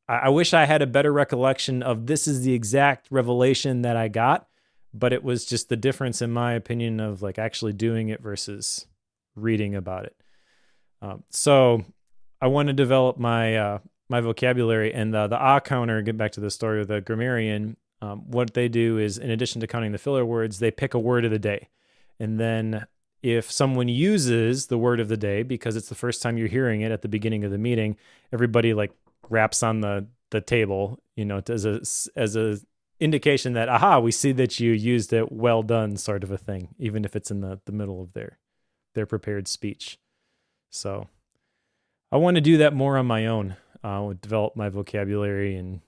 I wish I had a better recollection of this is the exact revelation that I got, but it was just the difference in my opinion of like actually doing it versus reading about it. So I want to develop my my vocabulary, and the ah counter, get back to the story of the grammarian. What they do is, in addition to counting the filler words, they pick a word of the day. And then if someone uses the word of the day, because it's the first time you're hearing it at the beginning of the meeting, everybody like raps on the table, you know, as a indication that, aha, we see that you used it, well done, sort of a thing, even if it's in the middle of their prepared speech. So I want to do that more on my own, develop my vocabulary and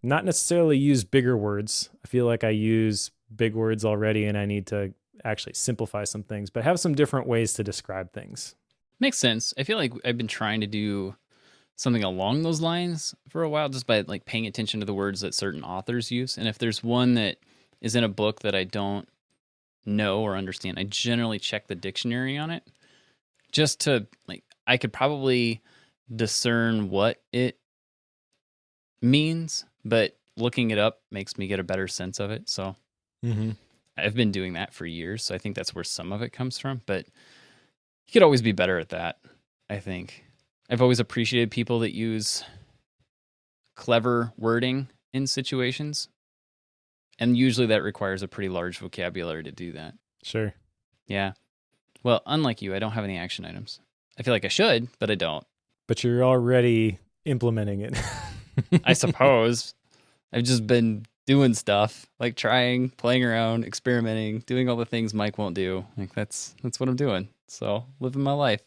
not necessarily use bigger words. I feel like I use big words already and I need to actually simplify some things, but have some different ways to describe things. Makes sense. I feel like I've been trying to do something along those lines for a while, just by like paying attention to the words that certain authors use. And if there's one that is in a book that I don't know or understand, I generally check the dictionary on it just to like, I could probably discern what it means, but looking it up makes me get a better sense of it. So I've been doing that for years. So I think that's where some of it comes from, but you could always be better at that. I think I've always appreciated people that use clever wording in situations. And usually that requires a pretty large vocabulary to do that. Sure. Yeah. Well, unlike you, I don't have any action items. I feel like I should, but I don't. But you're already implementing it. I suppose. I've just been doing stuff, like trying, playing around, experimenting, doing all the things Mike won't do. Like that's what I'm doing. So living my life.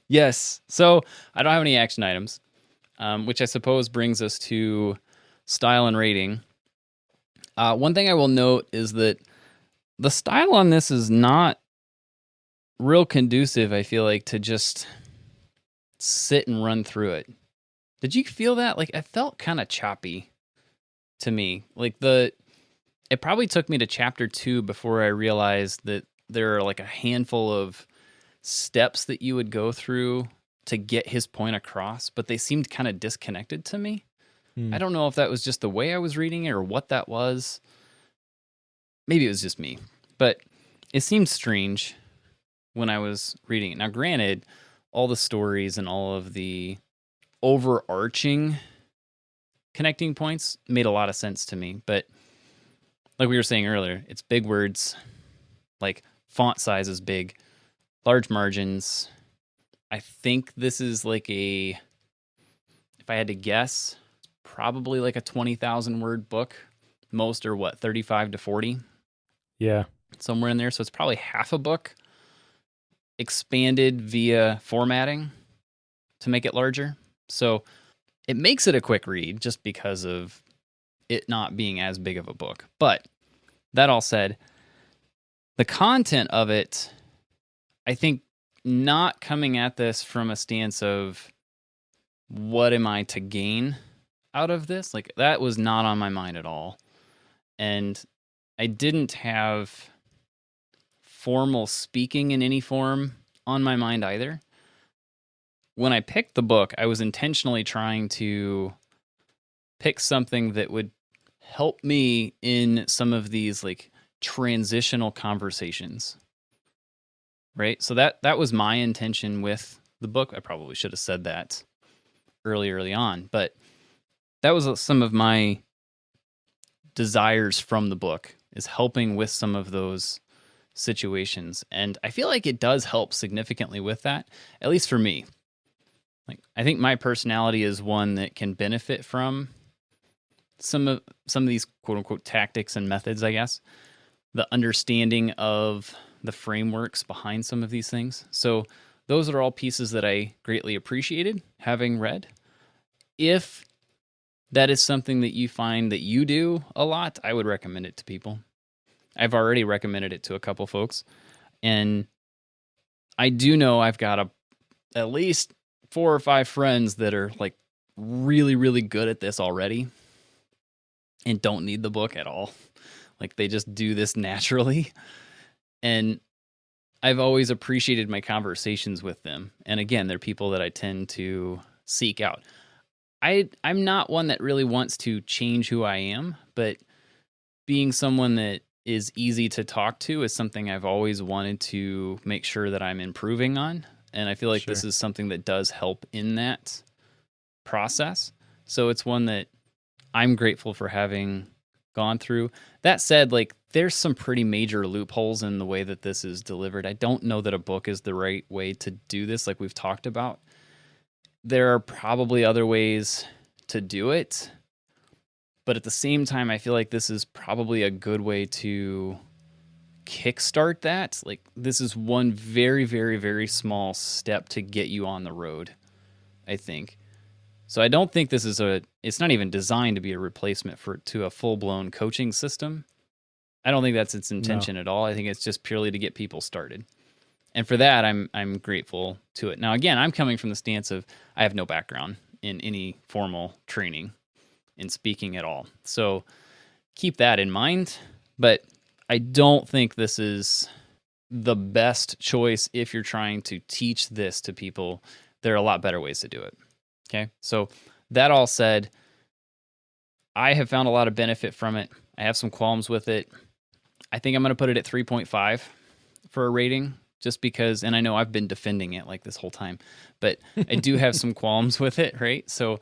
Yes. So I don't have any action items, which I suppose brings us to style and rating. One thing I will note is that The style on this is not real conducive, I feel like, to just sit and run through it. Did you feel that? Like, it felt kind of choppy to me. Like, it probably took me to chapter 2 before I realized that there are like a handful of steps that you would go through to get his point across, but they seemed kind of disconnected to me. I don't know if that was just the way I was reading it or what that was. Maybe it was just me, but it seemed strange when I was reading it. Now, granted, all the stories and all of the overarching connecting points made a lot of sense to me, but like we were saying earlier, it's big words, like font size is big, large margins. I think this is like if I had to guess, probably like a 20,000 word book. Most are what, 35 to 40? Yeah. Somewhere in there. So it's probably half a book expanded via formatting to make it larger. So it makes it a quick read just because of it not being as big of a book. But that all said, the content of it, I think, not coming at this from a stance of what am I to gain out of this? Like, that was not on my mind at all. And I didn't have formal speaking in any form on my mind either. When I picked the book, I was intentionally trying to pick something that would help me in some of these like transitional conversations. Right? So that was my intention with the book. I probably should have said that early on, but that was some of my desires from the book, is helping with some of those situations. And I feel like it does help significantly with that, at least for me. Like, I think my personality is one that can benefit from some of these quote unquote tactics and methods, I guess. The understanding of the frameworks behind some of these things. So those are all pieces that I greatly appreciated having read. If that is something that you find that you do a lot, I would recommend it to people. I've already recommended it to a couple folks. And I do know I've got at least 4 or 5 friends that are like really, really good at this already and don't need the book at all. Like, they just do this naturally. And I've always appreciated my conversations with them. And again, they're people that I tend to seek out. I'm not one that really wants to change who I am, but being someone that is easy to talk to is something I've always wanted to make sure that I'm improving on. And I feel like this is something that does help in that process. So it's one that I'm grateful for having gone through. That said, like, there's some pretty major loopholes in the way that this is delivered. I don't know that a book is the right way to do this, like we've talked about. There are probably other ways to do it, but at the same time, I feel like this is probably a good way to kickstart that. Like, this is one very, very, very small step to get you on the road, I think. So I don't think this is it's not even designed to be a replacement to a full-blown coaching system. I don't think that's its intention at all. I think it's just purely to get people started. And for that, I'm grateful to it. Now, again, I'm coming from the stance of I have no background in any formal training in speaking at all. So keep that in mind. But I don't think this is the best choice if you're trying to teach this to people. There are a lot better ways to do it. Okay, so that all said, I have found a lot of benefit from it. I have some qualms with it. I think I'm going to put it at 3.5 for a rating, just because, and I know I've been defending it like this whole time, but I do have some qualms with it, right? So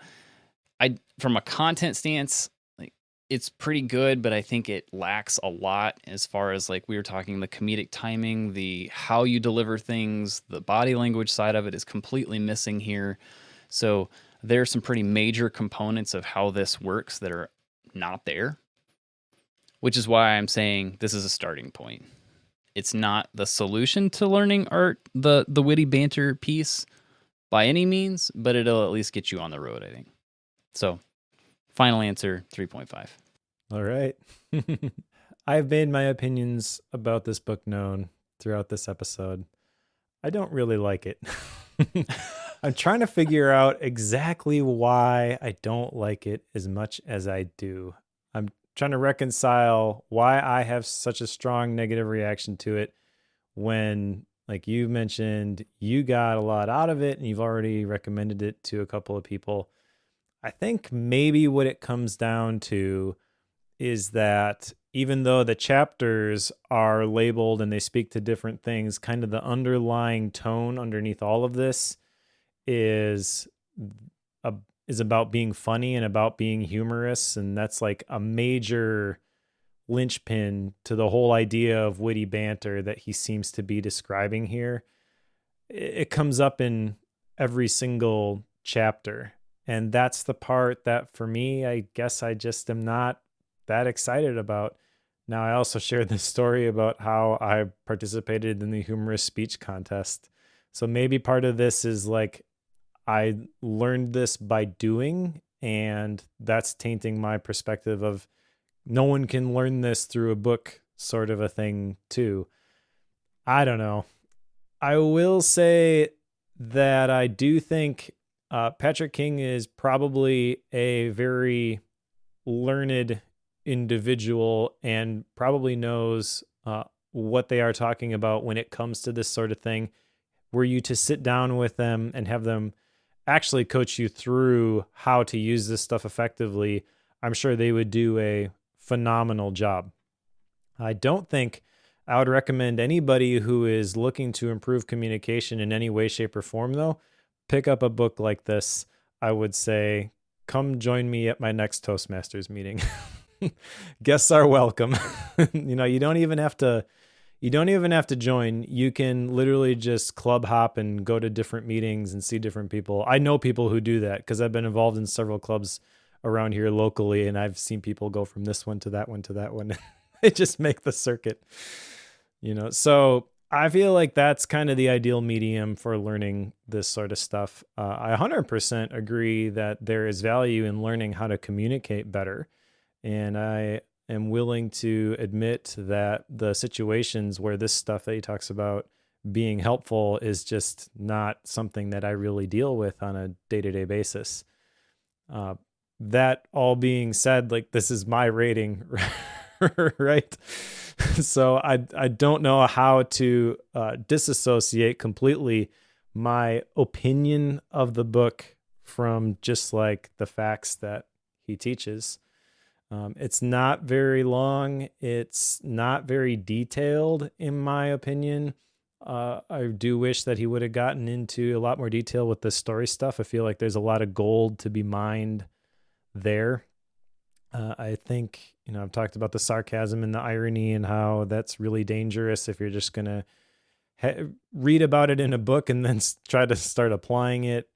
from a content stance, like, it's pretty good, but I think it lacks a lot as far as, like we were talking, the comedic timing, the how you deliver things, the body language side of it is completely missing here. So there are some pretty major components of how this works that are not there, which is why I'm saying this is a starting point. It's not the solution to learning art, the witty banter piece by any means, but it'll at least get you on the road, I think. So final answer, 3.5. All right. I've made my opinions about this book known throughout this episode. I don't really like it. I'm trying to figure out exactly why I don't like it as much as I do. I'm trying to reconcile why I have such a strong negative reaction to it when, like you mentioned, you got a lot out of it and you've already recommended it to a couple of people. I think maybe what it comes down to is that even though the chapters are labeled and they speak to different things, kind of the underlying tone underneath all of this is a, is about being funny and about being humorous, and that's like a major linchpin to the whole idea of witty banter that he seems to be describing here. It comes up in every single chapter, and that's the part that for me, I guess I just am not that excited about. Now, I also shared this story about how I participated in the humorous speech contest. So maybe part of this is like I learned this by doing, and that's tainting my perspective of no one can learn this through a book sort of a thing too. I don't know. I will say that I do think Patrick King is probably a very learned individual and probably knows what they are talking about when it comes to this sort of thing. Were you to sit down with them and have them actually coach you through how to use this stuff effectively, I'm sure they would do a phenomenal job. I don't think I would recommend anybody who is looking to improve communication in any way, shape, or form, though, pick up a book like this. I would say, come join me at my next Toastmasters meeting. Guests are welcome. You don't even have to join. You can literally just club hop and go to different meetings and see different people. I know people who do that because I've been involved in several clubs around here locally, and I've seen people go from this one to that one to that one. They just make the circuit, So I feel like that's kind of the ideal medium for learning this sort of stuff. I 100% agree that there is value in learning how to communicate better. And I am willing to admit that the situations where this stuff that he talks about being helpful is just not something that I really deal with on a day-to-day basis. That all being said, like, this is my rating, right? So I don't know how to disassociate completely my opinion of the book from just like the facts that he teaches. It's not very long. It's not very detailed, in my opinion. I do wish that he would have gotten into a lot more detail with the story stuff. I feel like there's a lot of gold to be mined there. I think, I've talked about the sarcasm and the irony and how that's really dangerous if you're just going to read about it in a book and then try to start applying it.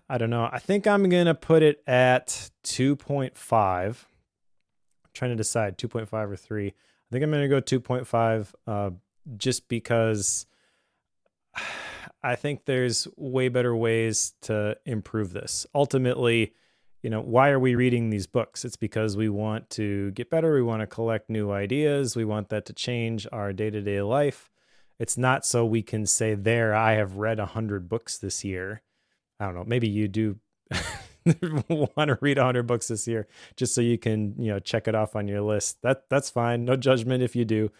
I don't know. I think I'm going to put it at 2.5. I'm trying to decide 2.5 or 3. I think I'm going to go 2.5 just because I think there's way better ways to improve this. Ultimately, why are we reading these books? It's because we want to get better. We want to collect new ideas. We want that to change our day-to-day life. It's not so we can say, I have read 100 books this year. I don't know. Maybe you do want to read 100 books this year just so you can, check it off on your list. That's fine. No judgment if you do.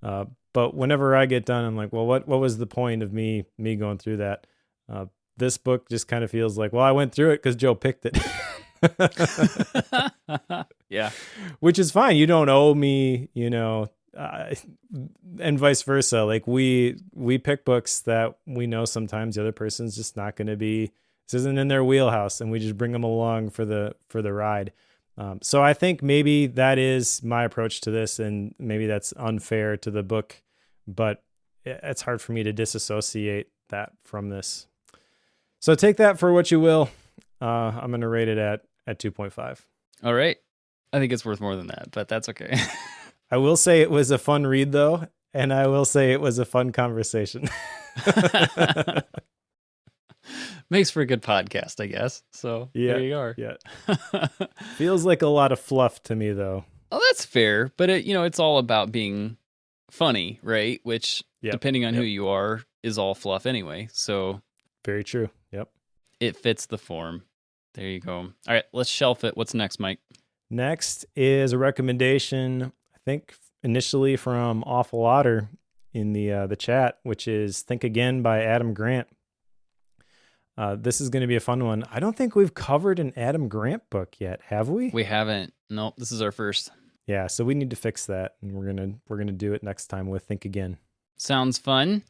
But whenever I get done, I'm like, well, what was the point of me going through that? This book just kind of feels like, well, I went through it because Joe picked it. Yeah. Which is fine. You don't owe me, and vice versa. Like we pick books that we know sometimes the other person's just not going to be, this isn't in their wheelhouse, and we just bring them along for the ride. So I think maybe that is my approach to this, and maybe that's unfair to the book, but it's hard for me to disassociate that from this. So take that for what you will. I'm going to rate it at 2.5. All right. I think it's worth more than that, but that's okay. I will say it was a fun read, though, and I will say it was a fun conversation. Makes for a good podcast, I guess. So yeah, there you are. Yeah. Feels like a lot of fluff to me, though. Oh, that's fair, but it's all about being funny, right? Which, Yep. depending on who Yep. you are, is all fluff anyway. So Very true. Yep. it fits the form. There you go. All right, let's shelf it. What's next, Mike? Next is a recommendation, I think initially from Awful Otter in the chat, which is Think Again by Adam Grant. This is going to be a fun one. I don't think we've covered an Adam Grant book yet, have we? We haven't. Nope, this is our first. Yeah, so we need to fix that, and we're gonna do it next time with Think Again. Sounds fun.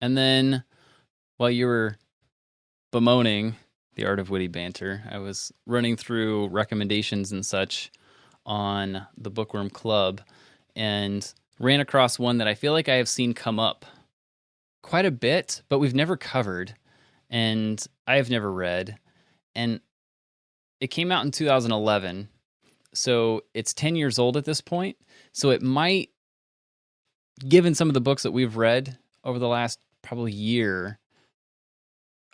And then while you were bemoaning the art of witty banter, I was running through recommendations and such on the Bookworm Club and ran across one that I feel like I have seen come up quite a bit, but we've never covered, and I have never read. And it came out in 2011, so it's 10 years old at this point. So it might, given some of the books that we've read over the last probably year,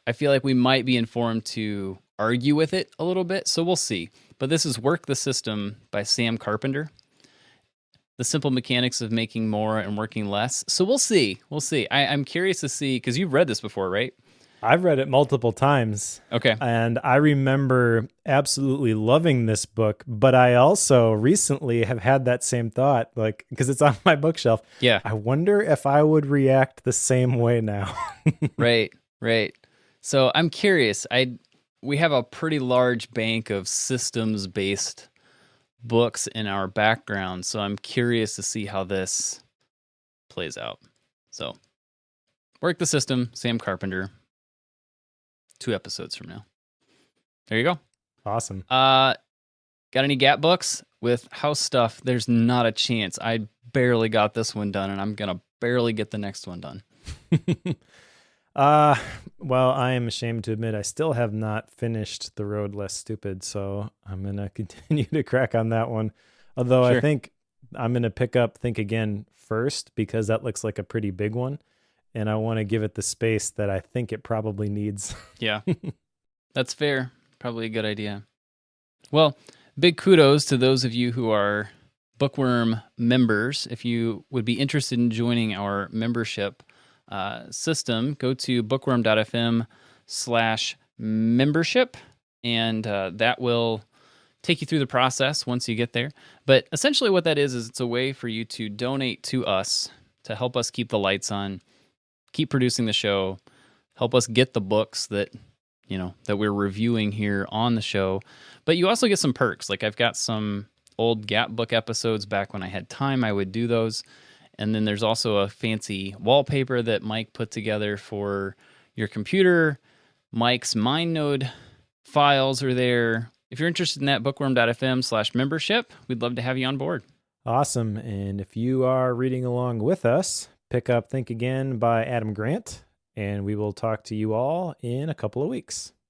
I feel like we might be informed to argue with it a little bit. So we'll see. But this is Work the System by Sam Carpenter. The simple mechanics of making more and working less. So we'll see. We'll see. I'm curious to see, because you've read this before, right? I've read it multiple times. Okay. And I remember absolutely loving this book, but I also recently have had that same thought, like, because it's on my bookshelf. Yeah. I wonder if I would react the same way now. Right. So I'm curious. We have a pretty large bank of systems-based books in our background, so I'm curious to see how this plays out. So, Work the System, Sam Carpenter. 2 episodes from now. There you go. Awesome. Got any Gap books? With house stuff, there's not a chance. I barely got this one done, and I'm gonna barely get the next one done. Well, I am ashamed to admit I still have not finished The Road Less Stupid, so I'm going to continue to crack on that one. Although Sure. I think I'm going to pick up Think Again first, because that looks like a pretty big one, and I want to give it the space that I think it probably needs. Yeah, that's fair. Probably a good idea. Well, big kudos to those of you who are Bookworm members. If you would be interested in joining our membership system, go to bookworm.fm/membership, and that will take you through the process once you get there. But essentially what that is it's a way for you to donate to us to help us keep the lights on, keep producing the show, help us get the books that we're reviewing here on the show. But you also get some perks. Like I've got some old Gap book episodes back when I had time. I would do those. And then there's also a fancy wallpaper that Mike put together for your computer. Mike's MindNode files are there. If you're interested in that, bookworm.fm/membership, we'd love to have you on board. Awesome. And if you are reading along with us, pick up Think Again by Adam Grant, and we will talk to you all in a couple of weeks.